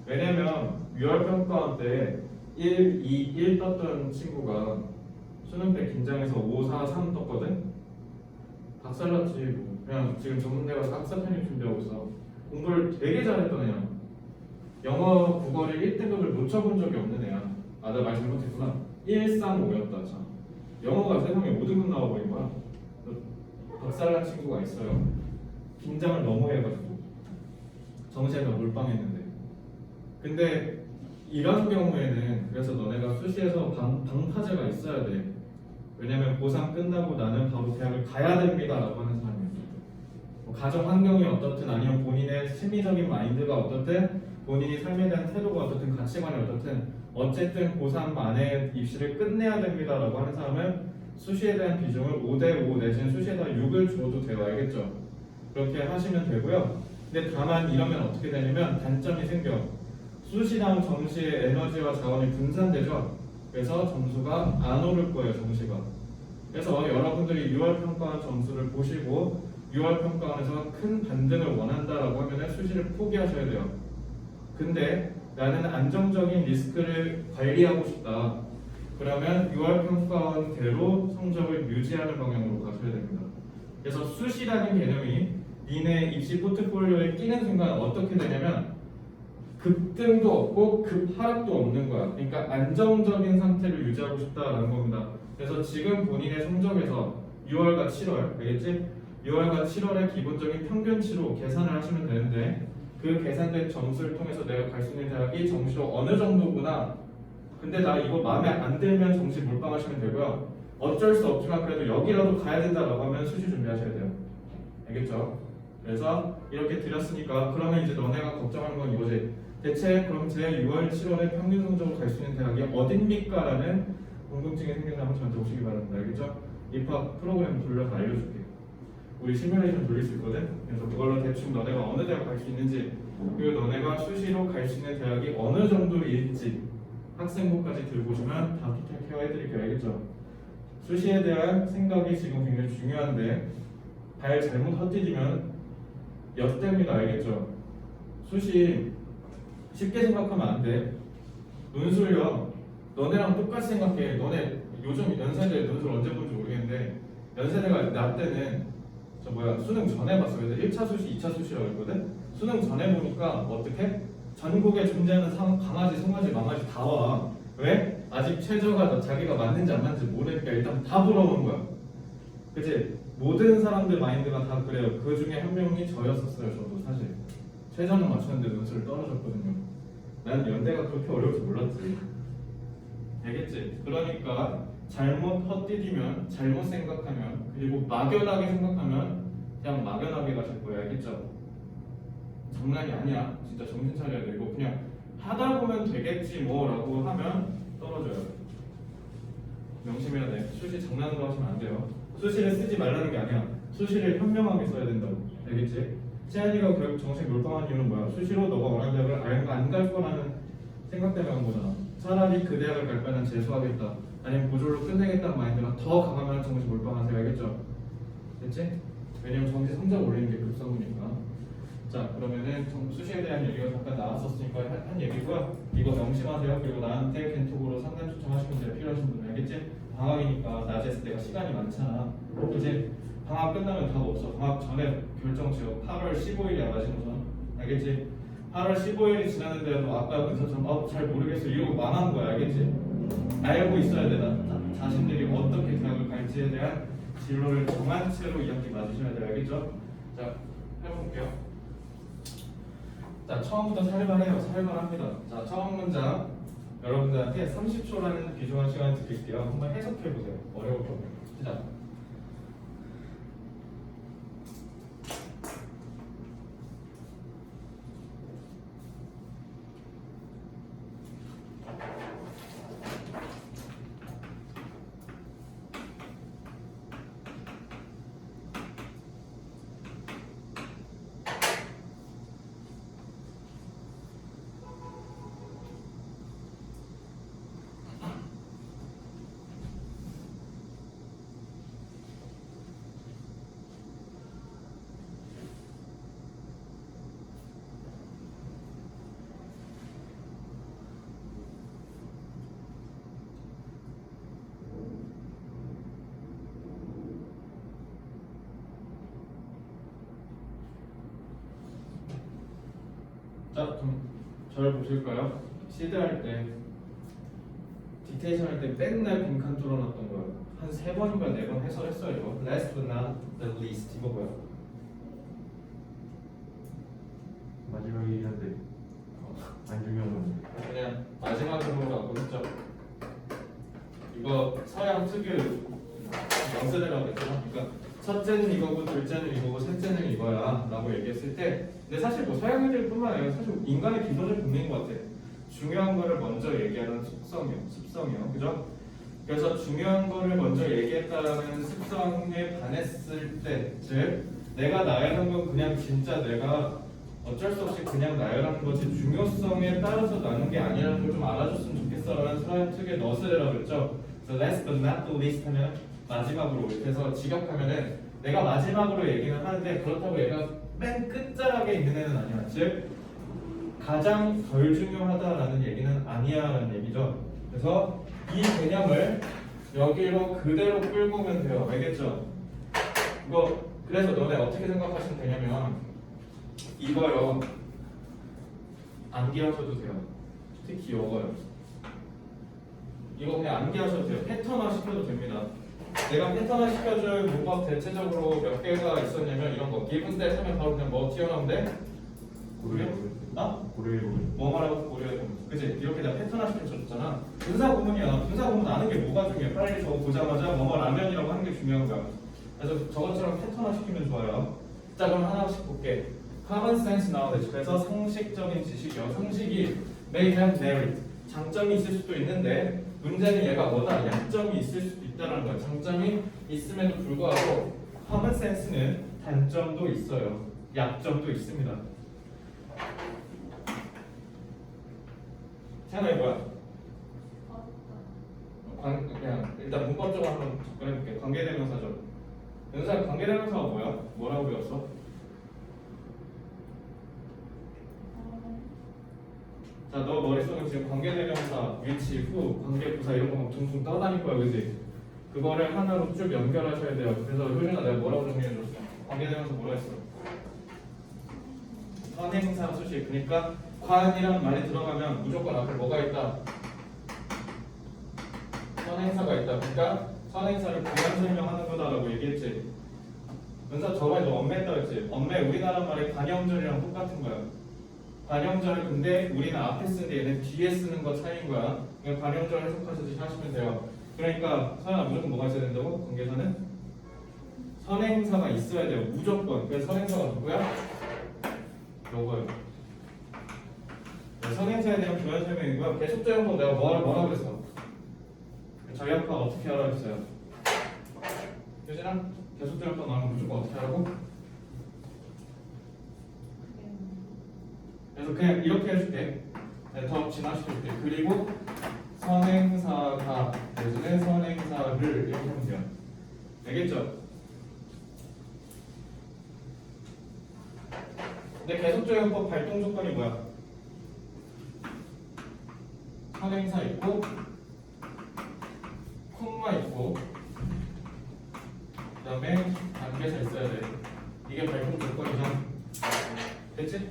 왜냐면 유월평가원 때 1, 2, 1 떴던 친구가 수능 때 긴장해서 5, 4, 3 떴거든. 박살났지. 뭐. 그냥 지금 전문대가 학사 편입 준비하고 있어. 공부를 되게 잘했던 애야. 영어 국어를 1등급을 놓쳐본 적이 없는 애야. 아, 나 말 잘못했구나. 135였다. 자, 영어가 세상에 5등급 나와버린 거야. 박살난 친구가 있어요. 긴장을 너무 해가지고 정시에서 몰빵했는데. 근데 이런 경우에는 그래서 너네가 수시에서 방파제가 있어야 돼. 왜냐면 고3 끝나고 나는 바로 대학을 가야 됩니다라고 하는 사람이야. 뭐 가정 환경이 어떻든 아니면 본인의 심리적인 마인드가 어떻든 본인이 삶에 대한 태도가 어떻든 가치관이 어쨌든 고3 안에 입시를 끝내야 됩니다라고 하는 사람은 수시에 대한 비중을 5대5 내지는 수시에다 6을 줘도 돼요. 알겠죠? 그렇게 하시면 되고요. 근데 다만 이러면 어떻게 되냐면 단점이 생겨. 수시랑 정시의 에너지와 자원이 분산되죠. 그래서 점수가 안 오를 거예요. 정시가. 그래서 여러분들이 6월 평가원 점수를 보시고 6월 평가원에서 큰 반등을 원한다라고 하면 수시를 포기하셔야 돼요. 근데 나는 안정적인 리스크를 관리하고 싶다. 그러면 6월 평가원대로 성적을 유지하는 방향으로 가셔야 됩니다. 그래서 수시라는 개념이 니네 입시 포트폴리오에 끼는 순간 어떻게 되냐면 급등도 없고 급하락도 없는 거야. 그러니까 안정적인 상태를 유지하고 싶다라는 겁니다. 그래서 지금 본인의 성적에서 6월과 7월, 알겠지? 6월과 7월의 기본적인 평균치로 계산을 하시면 되는데 그 계산된 점수를 통해서 내가 갈 수 있는 대학이 정시로 어느 정도구나. 근데 나 이거 마음에 안 들면 정시 몰빵하시면 되고요. 어쩔 수 없지만 그래도 여기라도 가야 된다라고 하면 수시 준비하셔야 돼요. 알겠죠? 그래서 이렇게 드렸으니까 그러면 이제 너네가 걱정하는 건 이거지. 대체 그럼 제 6월, 7월에 평균 성적으로 갈 수 있는 대학이 어딥니까? 라는 궁금증이 생긴다면 저한테 오시기 바랍니다. 알겠죠? 입학 프로그램 돌려서 알려줄게. 우리 시뮬레이션 돌릴 수 있거든? 그래서 그걸로 대충 너네가 어느 대학 갈 수 있는지 그리고 너네가 수시로 갈 수 있는 대학이 어느 정도일지 학생부까지 들고 오시면 다 디테일 케어 해드릴게요. 알겠죠? 수시에 대한 생각이 지금 굉장히 중요한데 발 잘못 헛디디면 역대입니다. 알겠죠? 수시 쉽게 생각하면 안 돼. 논술요. 너네랑 똑같이 생각해. 너네 요즘 연세대 논술 언제 본지 모르겠는데 연세대가 나 때는 수능 전에 봤어. 그래서 1차 수시, 2차 수시라고 했거든. 수능 전에 보니까 어떻게? 전국에 존재하는 강아지, 송아지, 망아지 다 와. 왜? 아직 최저가 자기가 맞는지 안 맞는지 모르니까 일단 다 물어보는 거야. 그치? 모든 사람들 마인드가 다 그래요. 그 중에 한 명이 저였었어요. 저도 사실 최저는 맞췄는데 논술을 떨어졌거든요. 난 연대가 그렇게 어려울 줄 몰랐지. 알겠지? 그러니까 잘못 헛디디면, 잘못 생각하면, 그리고 막연하게 생각하면 그냥 막연하게 가실 거예요. 알겠죠? 장난이 아니야. 진짜 정신 차려야 돼. 이거 그냥 하다 보면 되겠지 뭐라고 하면 떨어져요. 명심해야 돼. 수시 장난으로 하시면 안 돼요. 수시를 쓰지 말라는 게 아니야. 수시를 현명하게 써야 된다고. 알겠지? 채연이가 결국 정식 몰빵한 이유는 뭐야? 수시로 너가 원하는 대학을 안 갈 거라는 생각 때문에 한 거잖아. 차라리 그 대학을 갈 바에는 재수하겠다. 아니면 보졸로 끝내겠다는 마인드가 더 강하면 정식 몰빵하세요. 알겠죠? 됐지? 왜냐면 정시 성적 올리는 게 급선무니까. 자, 그러면은 수시에 대한 얘기가 잠깐 나왔었으니까 한 얘기고요. 이거 명심하세요. 그리고 나한테 겐톡으로 상담 초청하시면 돼요. 필요하신 분들. 알겠지? 방학이니까 낮에 있을 때가 시간이 많잖아. 이제 방학 끝나면 답 없어. 방학 전에 결정 지어. 8월 15일이야 마지노선. 알겠지? 8월 15일이 지났는데도 아까 그래서 잘 모르겠어 이러고 망한 거야. 알겠지? 알고 있어야 돼. 자신들이 어떻게 대학을 갈지에 대한 진로를 정한 채로 2학기 맞으셔야 돼요. 알겠죠? 자, 해볼게요. 자, 처음부터 살벌해요. 살벌합니다. 자, 처음 문장 여러분들한테 30초라는 귀중한 시간 드릴게요. 한번 해석해보세요. 어려울 거예요. 시작. 자, 좀 저를 보실까요? 시드 할 때, 딕테이션 할 때 맨날 빈칸 뚫어놨던 거예요. 한 3번인가 4번 해설했어요. 이거. Last but not the least. 이거 뭐야? 마지막이긴 한데 안 중요한 건 그냥 마지막으로 갖고 했죠. 이거 서양 특유 명세대라고 했잖아. 그러니까 첫째는 이거고, 둘째는 이거고, 셋째는 이거야 라고 얘기했을 때, 근데 사실 뭐 서양 애들뿐만 아니라 사실 인간의 기본적 본능인 것 같아. 중요한 거를 먼저 얘기하는 습성이요, 그죠? 그래서 중요한 거를 먼저 얘기했다라는 습성에 반했을 때, 즉 내가 나열한 건 그냥 진짜 내가 어쩔 수 없이 그냥 나열하는 거지 중요성에 따라서 나눈 게 아니라는 걸 좀 알아줬으면 좋겠어라는 서양 특유의 너스레라고 그랬죠. 그래서 last but not the least 하면 마지막으로, 그래서 직역하면은 내가 마지막으로 얘기는 하는데 그렇다고 얘가 맨 끝자락에 있는 애는 아니야. 즉 가장 덜 중요하다라는 얘기는 아니야라는 얘기죠. 그래서 이 개념을 여기로 그대로 끌고 오면 돼요. 알겠죠? 이거 그래서 너네 어떻게 생각하시면 되냐면 이거요 암기하셔도 돼요. 특히 이거요. 이거 그냥 암기하셔도 돼요. 패턴화 시켜도 됩니다. 내가 패턴화 시켜줄 문법 대체적으로 몇 개가 있었냐면 이런 거. 기분 때 하면 바로 그냥 뭐 튀어나오는데 고려해 보면 뭐 말하고 고려해보면 그치? 이렇게 내가 패턴화 시켜줬잖아. 분사 구문이야. 분사 구문 아는 게 뭐가 중요해? 빨리 저거 보자마자 뭐뭐 라면이라고 하는 게 중요한 거야. 그래서 저것처럼 패턴화 시키면 좋아요. 자, 그럼 하나씩 볼게. Common sense knowledge. 그래서 상식적인 지식이요. 상식이 may have merit. 장점이 있을 수도 있는데 문제는 얘가 뭐다? 약점이 있을 수도 있다는 거야. 장점이 있음에도 불구하고 common sense는 단점도 있어요. 약점도 있습니다. 생각해봐요. 그냥 일단 문법적으로 한번 접근해볼게. 관계대명사죠. 연사 관계대명사가 뭐야? 뭐라고 배웠어? 자, 너 머릿속에 지금 관계대명사, 위치, 후, 관계부사 이런 거 막 둥둥 떠다닐 거야, 그지? 그거를 하나로 쭉 연결하셔야 돼요. 그래서 효준아 내가 뭐라고 정리해줬어? 관계대명사 뭐라 했어? 선행사 수식. 그러니까 관이라는 말이 들어가면 무조건 앞에 뭐가 있다? 선행사가 있다. 그러니까 선행사를 부연 설명하는 거다라고 얘기했지. 은사 저번에 너 엄매했다고 했지. 엄매 우리나라 말의 관형절이랑 똑같은 거야. 관형절 근데 우리는 앞에 쓰는데 얘는 뒤에 쓰는 거 차이인 거야. 그냥 관형절 해석하듯이 하시면 돼요. 그러니까 선행사 무조건 뭐가 있어야 된다고? 관계사는 선행사가 있어야 돼요. 무조건. 그래서 선행사가 누구야? 요거요. 선행사에 대한 부연 설명이고요. 계속적인 거 내가 뭐라고 그랬어? 전략파 어떻게 하라고 했어요? 효진아? 계속적인 거 나오면 무조건 어떻게 하라고? 그래서 그냥 이렇게 해줄게. 더 진화시켜줄게. 그리고 선행사가 대신에 선행사를 이렇게 하면 돼요. 알겠죠? 근데 계속적용법 발동 조건이 뭐야? 선행사 있고 콤마 있고 그 다음에 관계사 있어야 돼. 이게 발동 조건이죠. 됐지?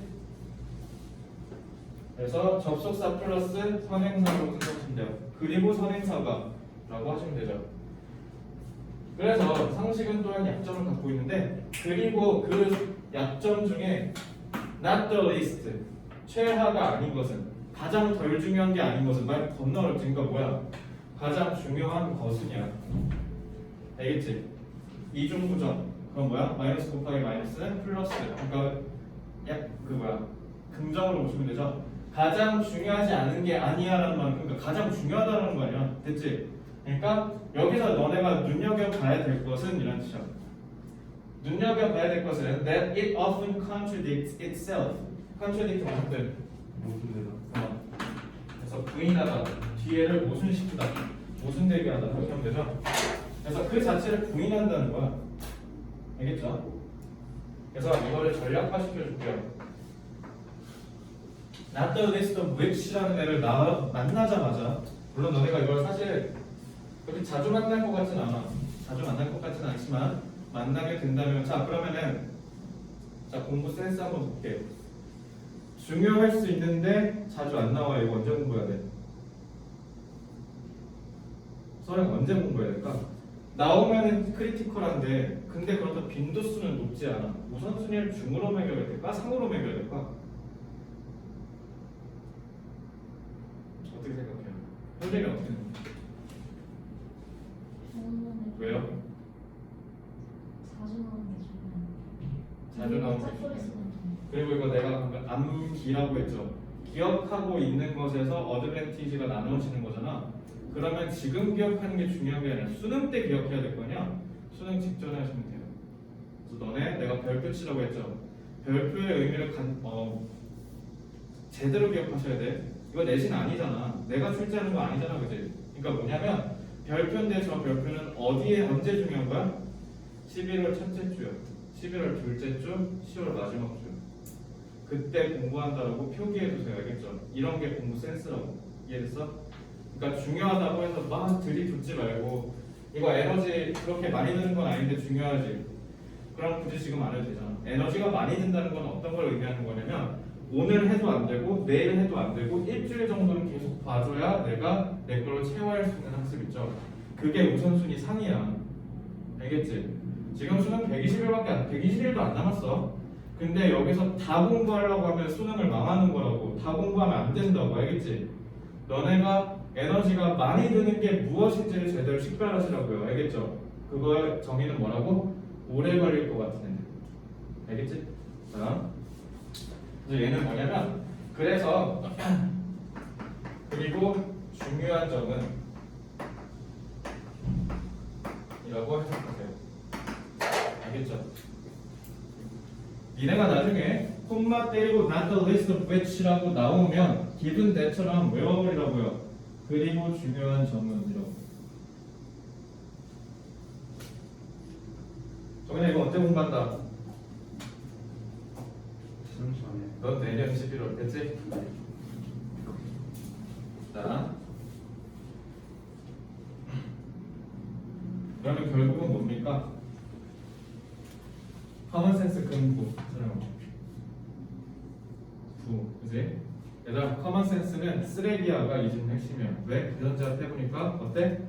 그래서 접속사 플러스 선행사로 생각하시면 돼요. 그리고 선행사가 라고 하시면 되죠. 그래서 상식은 또한 약점을 갖고 있는데 그리고 그 약점 중에 not the least 최하가 아닌 것은 가장 덜 중요한 게 아닌 것은 말 겁나 어렵지. 그러니까 뭐야? 가장 중요한 것은이야. 알겠지? 이중구점 그건 뭐야? 마이너스 곱하기 마이너스 플러스 그러니까 그 뭐야? 긍정으로 보시면 되죠. 가장 중요하지 않은 게 아니야라는 말 그러니까 가장 중요하다는 거 아니야. 됐지? 그러니까 여기서 너네가 눈여겨봐야 될 것은 이런 뜻이야. 눈여겨봐야 될 것은 that it often contradicts itself. contradict 무슨 모순되다. 그래서 부인하다, 뒤에를 모순시키다, 모순되게 하다 이렇게 하면 되죠. 그래서 그 자체를 부인한다는 거야. 알겠죠? 그래서 이거를 전략화 시켜줄게요. Not the list of which라는 애를 만나자마자 물론 너네가 이걸 사실 그렇게 자주 만날 것 같진 않아. 자주 만날 것 같진 않지만 만나게 된다면 자 그러면은 자 공부 센스 한번 볼게. 중요할 수 있는데 자주 안 나와. 이거 언제 공부해야 돼? 서양 언제 공부해야 될까? 나오면은 크리티컬한데 근데 그렇다 빈도수는 높지 않아. 우선순위를 중으로 매겨야 될까? 상으로 매겨야 될까? 어떻게 생각해요? 현재는 어떻게 생각해요? 왜요? 자주 나오는 게 중요해. 자주 나오는 게 짝소리 중요해. 쓰면 그리고 이거 내가 방금 암기라고 했죠. 기억하고 있는 것에서 어드밴티지가 나누어지는 거잖아. 그러면 지금 기억하는 게 중요한 게 아니라 수능 때 기억해야 될 거냐? 수능 직전에 하시면 돼요. 그래서 너네 내가 별표 치라고 했죠. 별표의 의미를 제대로 기억하셔야 돼. 이거 내신 아니잖아. 내가 출제하는 거 아니잖아, 그지? 그러니까 뭐냐면 별표인데 저 별표는 어디에 언제 중요한 거야? 11월 첫째 주요. 11월 둘째 주, 10월 마지막 주. 그때 공부한다라고 표기해두세요. 알겠죠? 이런 게 공부 센스라고. 이해됐어? 그러니까 중요하다고 해서 막 들이붓지 말고 이거 에너지 그렇게 많이 드는 건 아닌데 중요하지. 그럼 굳이 지금 안 해도 되잖아. 에너지가 많이 든다는 건 어떤 걸 의미하는 거냐면 오늘 해도 안 되고 내일 해도 안 되고 일주일 정도는 계속 봐줘야 내가 내 걸로 채워야 할 수 있는 학습 있죠. 그게 우선순위 상이야. 알겠지? 지금 수능 120일도 안 남았어. 근데 여기서 다 공부하려고 하면 수능을 망하는 거라고. 다 공부하면 안 된다고. 알겠지? 너네가 에너지가 많이 드는 게 무엇인지를 제대로 식별하시라고요. 알겠죠? 그거의 정의는 뭐라고? 오래 걸릴 것 같은 애들. 알겠지? 자, 이제 얘는 뭐냐면 그래서 그리고 중요한 점은 이라고 해석하세요. 알겠죠? 니네가 나중에 콤마 때리고 not the list of which라고 나오면 given that처럼 외워버리라고요. 그리고 중요한 점은 이라고. 정현아 이거 언제 공부한다? 수능 전에. 넌 내년 11월 됐지? 자 그러면 결국은 뭡니까? 커먼센스 근부 부 그지? 얘들아 커먼센스는 쓰레기야가 이 중 핵심이야. 왜? 기선제압 해보니까 어때?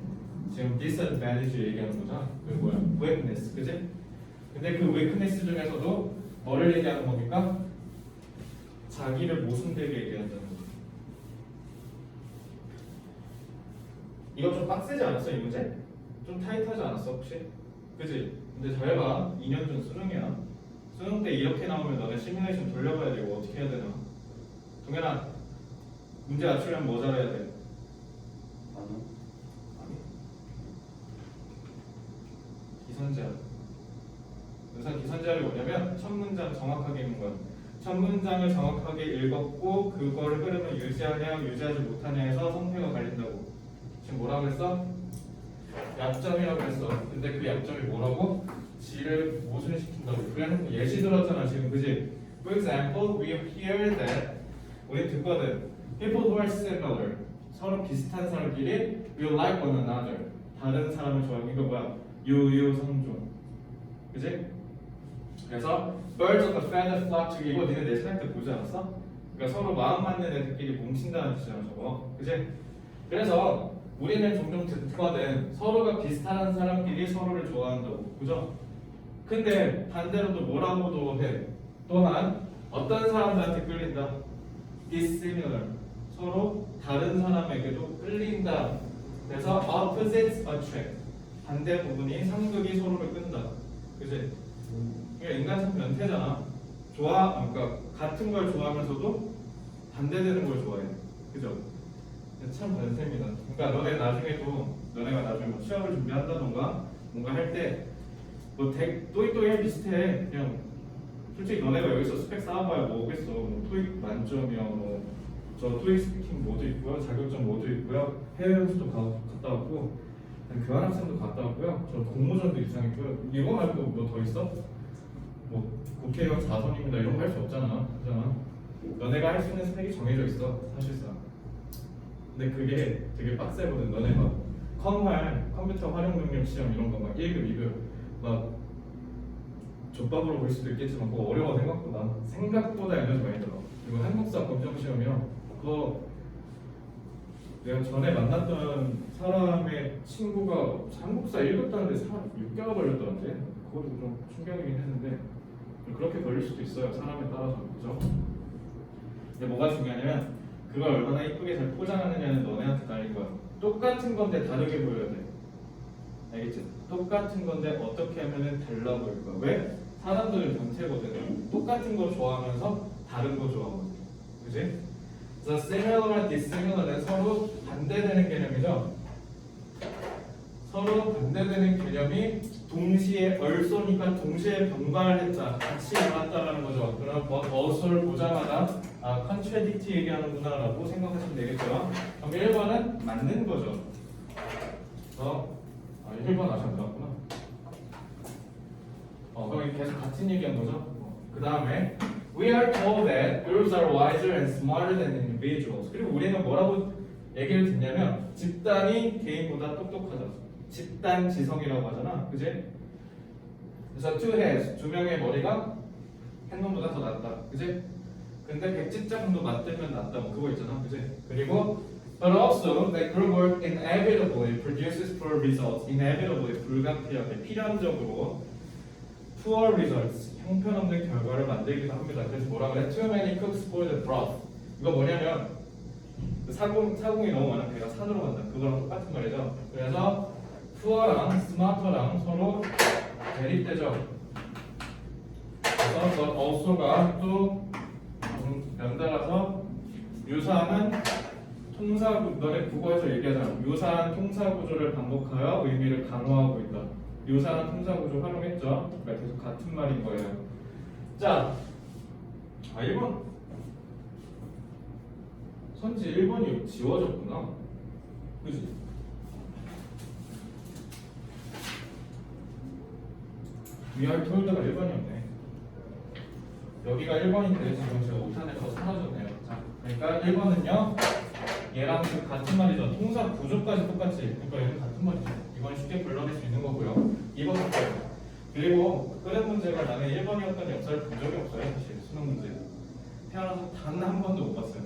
지금 disadvantage 얘기하는 거잖아. 그 뭐야? weakness 그지? 근데 그 weakness 중에서도 뭐를 얘기하는 겁니까? 자기를 모순되게 얘기한다는 거죠. 이거 좀 빡세지 않았어 이 문제? 좀 타이트하지 않았어 혹시? 그지? 근데 잘 봐. 2년 전 수능이야. 수능 때 이렇게 나오면 너네 시뮬레이션 돌려봐야 되고 어떻게 해야 되나? 동현아 문제 맞추려면 뭐 잘해야 돼? 아니 기선제압. 우선 기선제압이 뭐냐면 첫 문장 정확하게 읽는 거야. 첫 문장을 정확하게 읽었고 그거를 흐름을 유지하냐 유지하지 못하냐에서 성패가 갈린다고. 지금 뭐라고 했어? 약점이라고 했어. 근데 그 약점이 뭐라고? 지를 모순시킨다고. 그래놓고 예시 들었잖아 지금 그지? For example, we hear that 우리 듣거든. People who are similar 서로 비슷한 사람끼리 will like one another 다른 사람을 좋아하는 이거 뭐야? 유유성종 그지? 그래서 birds of a feather flock together 이거 니네 내 시간 때 보지 않았어? 그러니까 서로 마음 맞는 애들끼리 뭉친다는 뜻이잖아 저거 그지? 그래서 우리는 종종 듣거든 서로가 비슷한 사람끼리 서로를 좋아한다고 그죠? 근데 반대로도 뭐라고도 해 또한 어떤 사람들한테 끌린다 dissimilar 서로 다른 사람에게도 끌린다 그래서 opposites attract 반대 부분이 상극이 서로를 끈다 그지? 그러니까 인간성 변태잖아 그러니까 같은 걸 좋아하면서도 반대되는 걸 좋아해 그죠? 참 변태입니다. 그러니까 너네가 나중에 뭐 취업을 준비한다던가 뭔가 할 때 뭐 또이또이 비슷해. 그냥 솔직히 너네가 여기서 스펙 쌓아봐야 뭐겠어. 뭐 토익 만점이야. 뭐저 토익 스피킹 모두 있고요. 자격증 모두 있고요. 해외 연수도 갔다 왔고 교환학생도 갔다 왔고요. 저 공모전도 이상했고요. 이거 말고 뭐 더 있어? 뭐 국회의원 4선입니다. 이런 거 할 수 없잖아. 그잖아. 너네가 할 수 있는 스펙이 정해져 있어. 사실상. 근데 그게 되게 빡세거든. 너네 막 컴퓨터 활용 능력 시험 이런 거 막 1급, 2급 막 족밥으로 보일 수도 있겠지만 그거 어려워 생각보다 에너지 많이 들어. 이거 한국사 검정 시험이요. 그거 내가 전에 만났던 사람의 친구가 한국사 읽었다는데 6개월 걸렸다는데 그것도 좀 충격이긴 했는데 그렇게 걸릴 수도 있어요. 사람에 따라서 그죠? 근데 뭐가 중요하냐면 그걸 얼마나 이쁘게 잘 포장하느냐는 너네한테 달린 거야. 똑같은 건데 다르게 보여야 돼. 알겠지? 똑같은 건데 어떻게 하면은 달라 보일 거야. 왜? 사람들은 변태거든. 똑같은 거 좋아하면서 다른 거 좋아하거든. 그지? 그래서 similar, dissimilar는 서로 반대되는 개념이죠. 서로 반대되는 개념이 동시에 얼쏘니까 동시에 병발했다. 같이 일어났다라는 거죠. 그럼 어소를 보자마자 contradict 얘기하는구나 라고 생각하시면 되겠죠. 그럼 1번은 맞는 거죠. 1번 아직 안 나왔구나. 그럼 계속 같은 얘기한 거죠. 그 다음에 We are told that groups are wiser and smarter than individuals. 그리고 우리는 뭐라고 얘기를 듣냐면 집단이 개인보다 똑똑하다. 집단 지성이라고 하잖아. 그지? 그래서 two heads, 두 명의 머리가 한 놈보다 더 낫다. 그지? 근데 백지장도 맞들면 낫다. 뭐 그거 있잖아. 그지? 그리고 But also that group work inevitably produces poor results. inevitably 불가피하게 필연적으로 poor results 형편없는 결과를 만들기도 합니다. 그래서 뭐라 그래? Too many cooks spoil the broth. 이거 뭐냐면 사공이 너무 많은 배가 산으로 간다. 그거랑 똑같은 말이죠. 그래서 poor랑 smarter랑 서로 대립되죠. 그래서 but also가 또 연달아서 유사한 너네 국어에서 얘기하잖아. 유사한 통사구조를 반복하여 의미를 강화하고 있다. 유사한 통사구조 활용했죠. 그러니까 계속 같은 말인 거예요. 자, 1번 선지 1번이 지워졌구나. 그지? 위알 토요일가 1번이었네. 여기가 1번인데 지금 제가 오탄에서 사라졌네요. 자, 그러니까 1번은요. 얘랑 같은 말이죠. 통사 구조까지 똑같이. 그러니까 얘는 같은 말이죠. 이건 쉽게 불러낼 수 있는 거고요. 2번 문제. 그리고 끄는 문제가 나는 1번이었던 역사를 본 적이 없어요. 사실 수능 문제. 태어나서 단 한 번도 못 봤어요.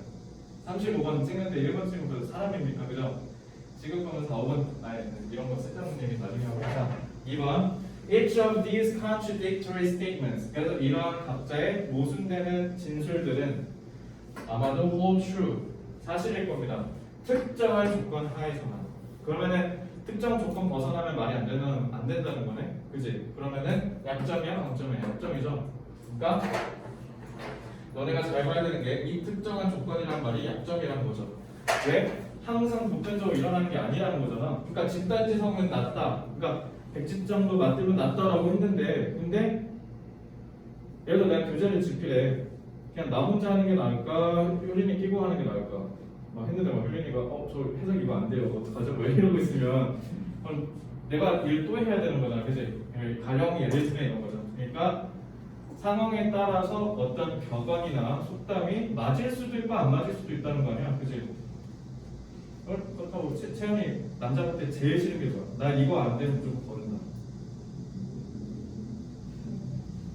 35번 찍는데 1번 찍으면 그 사람입니까? 그죠? 지금 보면 4, 5번 이런 거 쓰자는 얘기 나중에 하고. 자, 2번. Each of these contradictory statements. 그래서 이러한 각자의 모순되는 진술들은 아마도 hold true. 사실일 겁니다. 특정한 조건 하에서만. 그러면은 특정 조건 벗어나면 말이 안 된다는 거네. 그지? 그러면은 약점이야, 강점이야? 약점이죠. 그러니까 너네가 잘 봐야 되는 게 이 특정한 조건이란 말이 약점이란 거죠. 왜? 항상 보편적으로 일어나는 게 아니라는 거잖아. 그러니까 집단지성은 낮다. 그러니까 110점도 맞들면 낮다라고 했는데, 근데 예를 들어 내가 교재를 집필해. 그냥 나 혼자 하는 게 나을까? 효린이 끼고 하는 게 나을까? 막 했는데 막 효린이가 저 해석 이거 안 돼요. 어떡하죠? 뭐 이러고 있으면 내가 일 또 해야 되는 거잖아. 그지? 가령이 예를 들면 이런 거잖아. 그러니까 상황에 따라서 어떤 격언이나 속담이 맞을 수도 있고 안 맞을 수도 있다는 거 아니야. 그지? 그렇다고 채연이 남자한테 제일 싫은 게 좋아. 나 이거 안 되면 좀 버린다.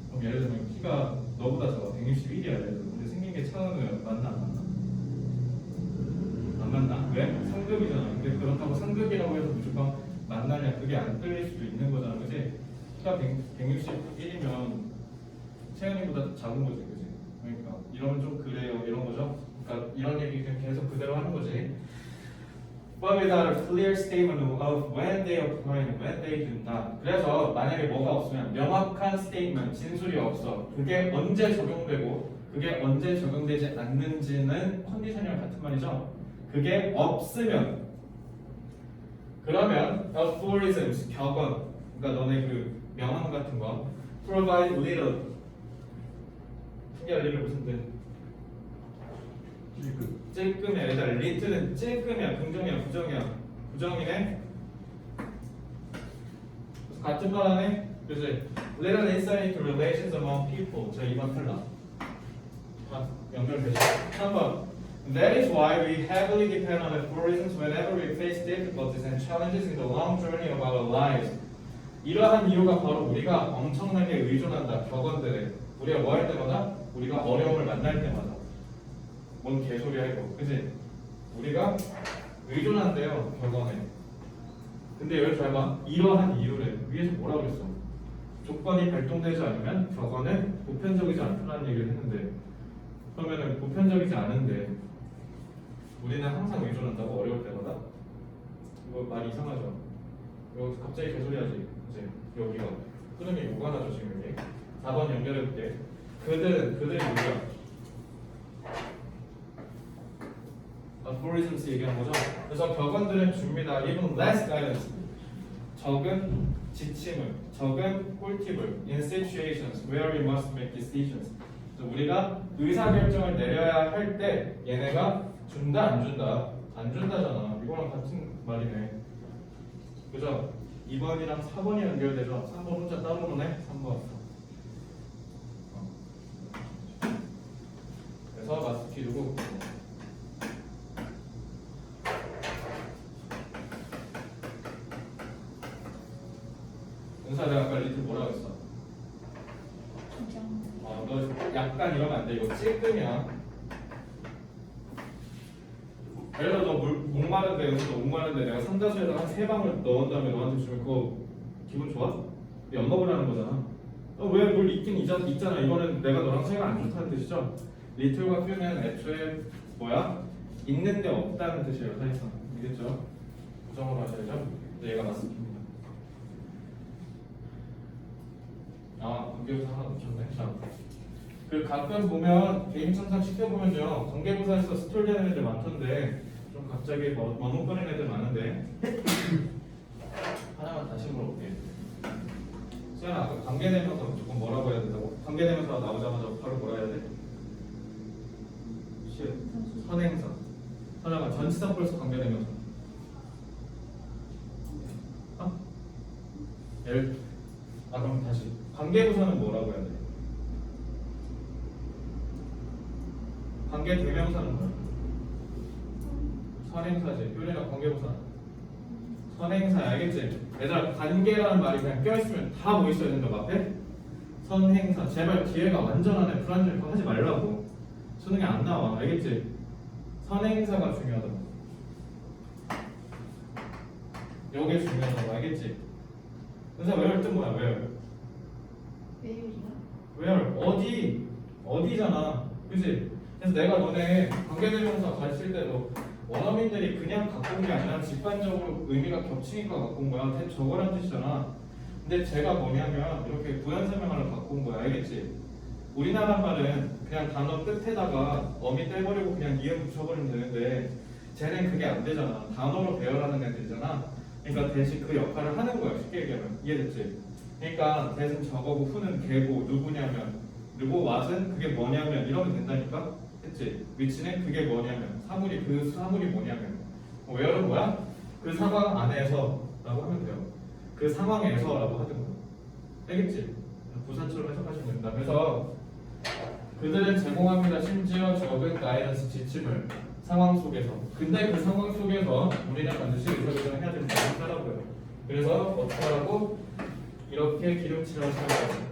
그럼 예를 들면 키가 너보다 작아. 161이야. 예를 들면. 근데 생긴 게 차은우야. 맞나 안 맞나? 안 만나. 왜? 상극이잖아. 근데 그렇다고 상극이라고 해서 무조건 만나냐? 그게 안 끌릴 수도 있는 거잖아. 그지? 키가 161이면 채연이보다 작은 거지. 그지? 그러니까 이러면 좀 그래요. 이런 거죠. 그러니까 이런 얘기 그냥 계속 그대로 하는 거지. But without a clear statement of when they apply and when they do not. 그래서 만약에 뭐가 없으면 명확한 statement, 진술이 없어. 그게 언제 적용되고 그게 언제 적용되지 않는지는 컨디션이랑 같은 말이죠. 그게 없으면 그러면 aphorisms, 격언, 그러니까 너네 그 명함 같은 거 provide little 특이한 little 무슨 뜻? 찔끔이야. 일단 little는 찔끔이야. 긍정이야, 부정이야. 부정이네. 그래서 같은 말 하네. 그지? Little insight into relations among people. 자, 2번 탈락. 연결되죠. 3번. That is why we heavily depend on aphorisms whenever we face difficulties and challenges in the long journey of our lives. 이러한 이유가 바로 우리가 엄청나게 의존한다. 격언들에 우리가 뭐 할 때마다 우리가 어려움을 만날 때마다 뭔 개소리야 이거 그치? 우리가 의존한대요 격언에. 근데 여기 잘 봐. 이러한 이유를 위에서 뭐라고 그랬어? 조건이 발동되지 않으면 격언은 보편적이지 않다는 얘기를 했는데 그러면은 보편적이지 않은데 우리는 항상 의존한다고 어려울 때마다? 이거 말이 이상하죠? 이거 갑자기 개소리하지 그치? 여기가 흐름이 무관하죠 지금 여기 4번 연결해볼게. 그들이 뭐야? aphorisms 얘기한 거죠. 그래서 격언들은 줍니다. even less guidance. 적은 지침을, 적은 꿀팁을 in situations where we must make decisions. 그래서 우리가 의사 결정을 내려야 할 때 얘네가 준다 안 준다 안 준다잖아. 이거랑 같은 말이네. 그죠? 2번이랑 4번이 연결되죠. 3번 혼자 따로 노네. 3번. 그래서 마스키 두고 은사 내가 아까 리틀 뭐라고 했어? 조정. 너 약간 이러면 안 돼. 이거 찔끔이야. 예를 들어 너 목마른데 여기서 목마른데 내가 삼다수에다 한 3방울 넣은 다음에 너한테 주면 그거 기분 좋아? 엿 먹으라는 거잖아. 왜 뭘 있긴 있잖아. 이거는 내가 너랑 사이가 안 좋다는 뜻이죠. 리틀과 퓨는 애초에 뭐야? 있는데 없다는 뜻이에요. 사실상 알겠죠? 고정으로 하셔야죠. 얘가 맞습니다. 관계부사 하나 놓쳤네. 자, 그 가끔 보면 개인 첨삭 시켜보면요 관계부사에서 스톨되는 애들 많던데 좀 갑자기 머뭇거리는 애들 많은데 하나만 다시 물어볼게. 수연아, 아까 관계대명사 무조건 뭐라고 해야 된다고? 관계대명사가 나오자마자 바로 뭐라 해야 돼? 선행사. 하나만 전치사 플러스 관계대명사. 그럼 다시 관계부사는 뭐라고 해야 돼? 관계대명사는 뭐야? 선행사지. 효리가 관계부사. 선행사 알겠지? 얘들아 관계라는 말이 그냥 껴있으면 다 뭐 있어야 된다고 앞에? 선행사. 제발 뒤에가 완전하네 불완전히 하지 말라고. 수능에 안 나와 알겠지? 선행사가 중요하다고. 요게 중요하다고 알겠지? 그래서 where 뜻 뭐야? where? 외율이야? where? 어디잖아 그치? 그래서 내가 너네 관계대명사 가르칠 때도 원어민들이 그냥 갖고 온 게 아니라 직관적으로 의미가 겹치니까 갖고 온 거야. 저거란 뜻이잖아. 근데 제가 뭐냐면 이렇게 부연설명하러 갖고 온 거야. 알겠지? 우리나라 말은 그냥 단어 끝에다가 어미 떼버리고 그냥 이음 붙여버리면 되는데 쟤는 그게 안 되잖아. 단어로 배열하는 애들이잖아. 그러니까 대신 그 역할을 하는 거야. 쉽게 얘기하면. 이해됐지? 그러니까 대신 저거고 후는 걔고 누구냐면 그리고 what은 그게 뭐냐면 이러면 된다니까? 했지? 위치는 그게 뭐냐면 사물이 그 사물이 뭐냐면 where는 뭐야? 그 상황 안에서 라고 하면 돼요. 그 상황에서 라고 하든가 알겠지? 부사처럼 해석하시면 됩니다. 그래서 그들은 제공합니다. 심지어 적은 가이던스 지침을 상황 속에서. 근데 그 상황 속에서 우리는 반드시 의사결정을 해야 된다고 하라고요. 그래서 어떻게 하라고? 이렇게 기름칠을 사용합니다.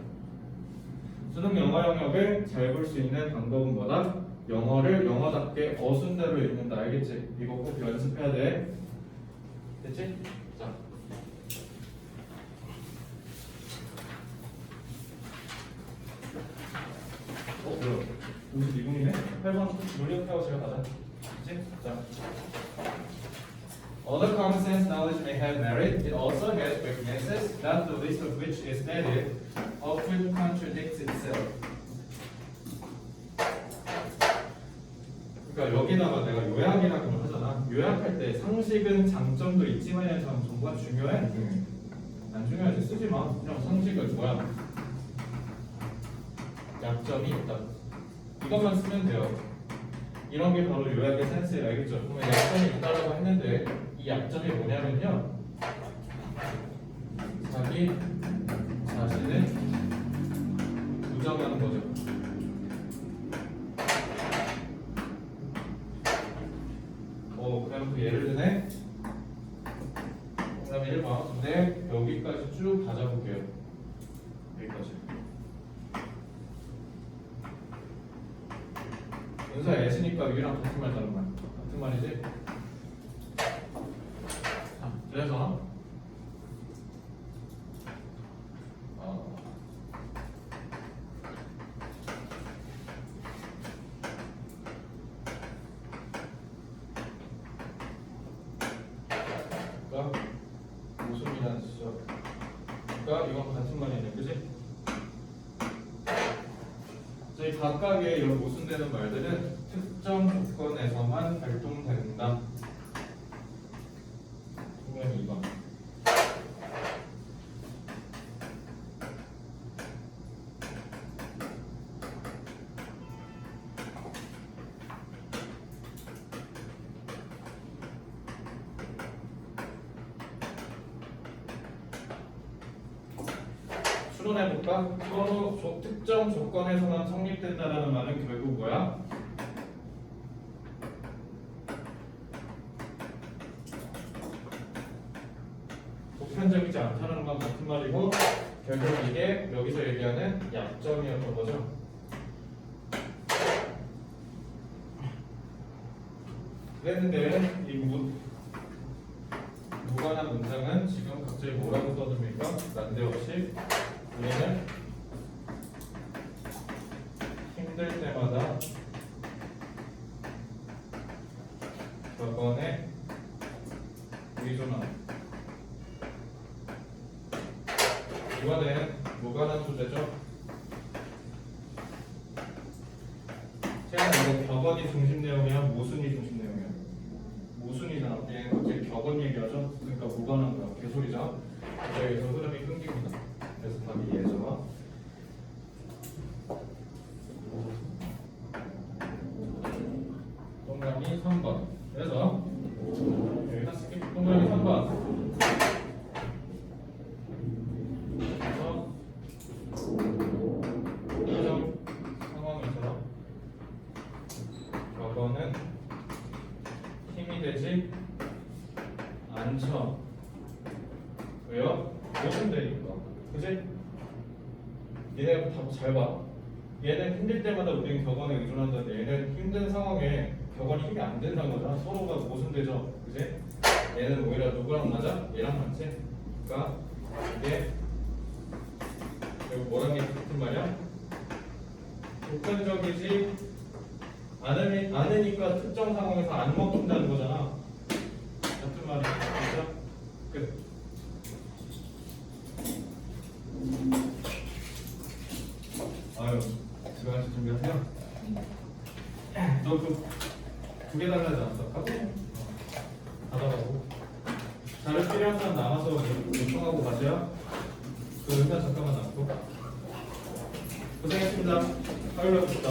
수능 영어 영역을 잘 볼 수 있는 방법은 뭐다? 영어를 영어답게 어순대로 읽는다. 알겠지? 이거 꼭 연습해야 돼. 됐지? 자. 뭐야? 52분이네? 8번 물리학 페어시가 가자. 그치? 자. Although common sense knowledge may have merit, it also has weaknesses, not the least of which is that it often contradicts itself. 그러니까 여기다가 내가 요약이라고 걸 하잖아. 요약할 때 상식은 장점도 있지만 정보가 중요해? 안 중요해? 안 중요하지. 쓰지 마. 그냥 상식은 뭐야? 약점이 있다. 이것만 쓰면 돼요. 이런 게 바로 요약의 센스예요. 알겠죠? 그러면 약점이 있다라고 했는데 이 약점이 뭐냐면요. 자기 자신을 부정하는 거죠. 그다음 그 예를 드네. 그다음에 1번. 근데 여기까지 쭉 가져. 여기서 S니까 위랑 같은 말이잖아. 같은 말이지? 그래서 그러니까 모순이라는 뜻이죠. 그러니까 이건 같은 말이네, 그지? 저희 각각의 이런 모순되는 말들은 특정 조건에서만 발동된다. 분명히 2번. 추론해볼까? 서로 특정 조건에서만 성립된다라는 말은 결국 뭐야? 보편적이지 않다는 건 같은 말이고 결국 이게 여기서 얘기하는 약점이었던 거죠. 그랬는데 이 무관한 문장은 지금 갑자기 뭐라고 써줍니까? 난데없이 우리는 힘들 때마다 격언에 의존함. 이번엔 무관한 소재죠. 제가 이거 격언이 중심 내용이야, 모순이 중심 내용이야? 모순이잖아. 얘는 갑자기 격언 얘기하죠. 그러니까 무관한 거야. 개소리죠. 여기서 흐름이 끊깁니다. 그래서 답이 예죠. 동그라미 3번. 그래서 여기다 쓸게. 동그라미 3번. 그래서 이런 상황에서 저거는 힘이 되지 않죠. 왜요? 모순되니까. 그지? 얘네 잘 봐. 얘는 힘들 때마다 우리는 격언에 의존한다는데 얘는 힘든 상황에 격언이 힘이 안 된다는 거잖아. 서로가 모순되죠. 그지? 얘는 오히려 누구랑 맞아? 얘랑 맞지? 그러니까 이게 뭐랑 같은 말이야? 보편적이지 않으니까 특정 상황에서 안 먹힌다는 거잖아. 같은 말이야. 그죠? 끝. 아유, 들어가실 준비하세요. 너 그 두 개 달라지 않았어? 받아가고. 자료 필요한 사람 남아서 요청하고 가세요. 그 의사 잠깐만 남고. 고생했습니다. 화요일에 봅시다.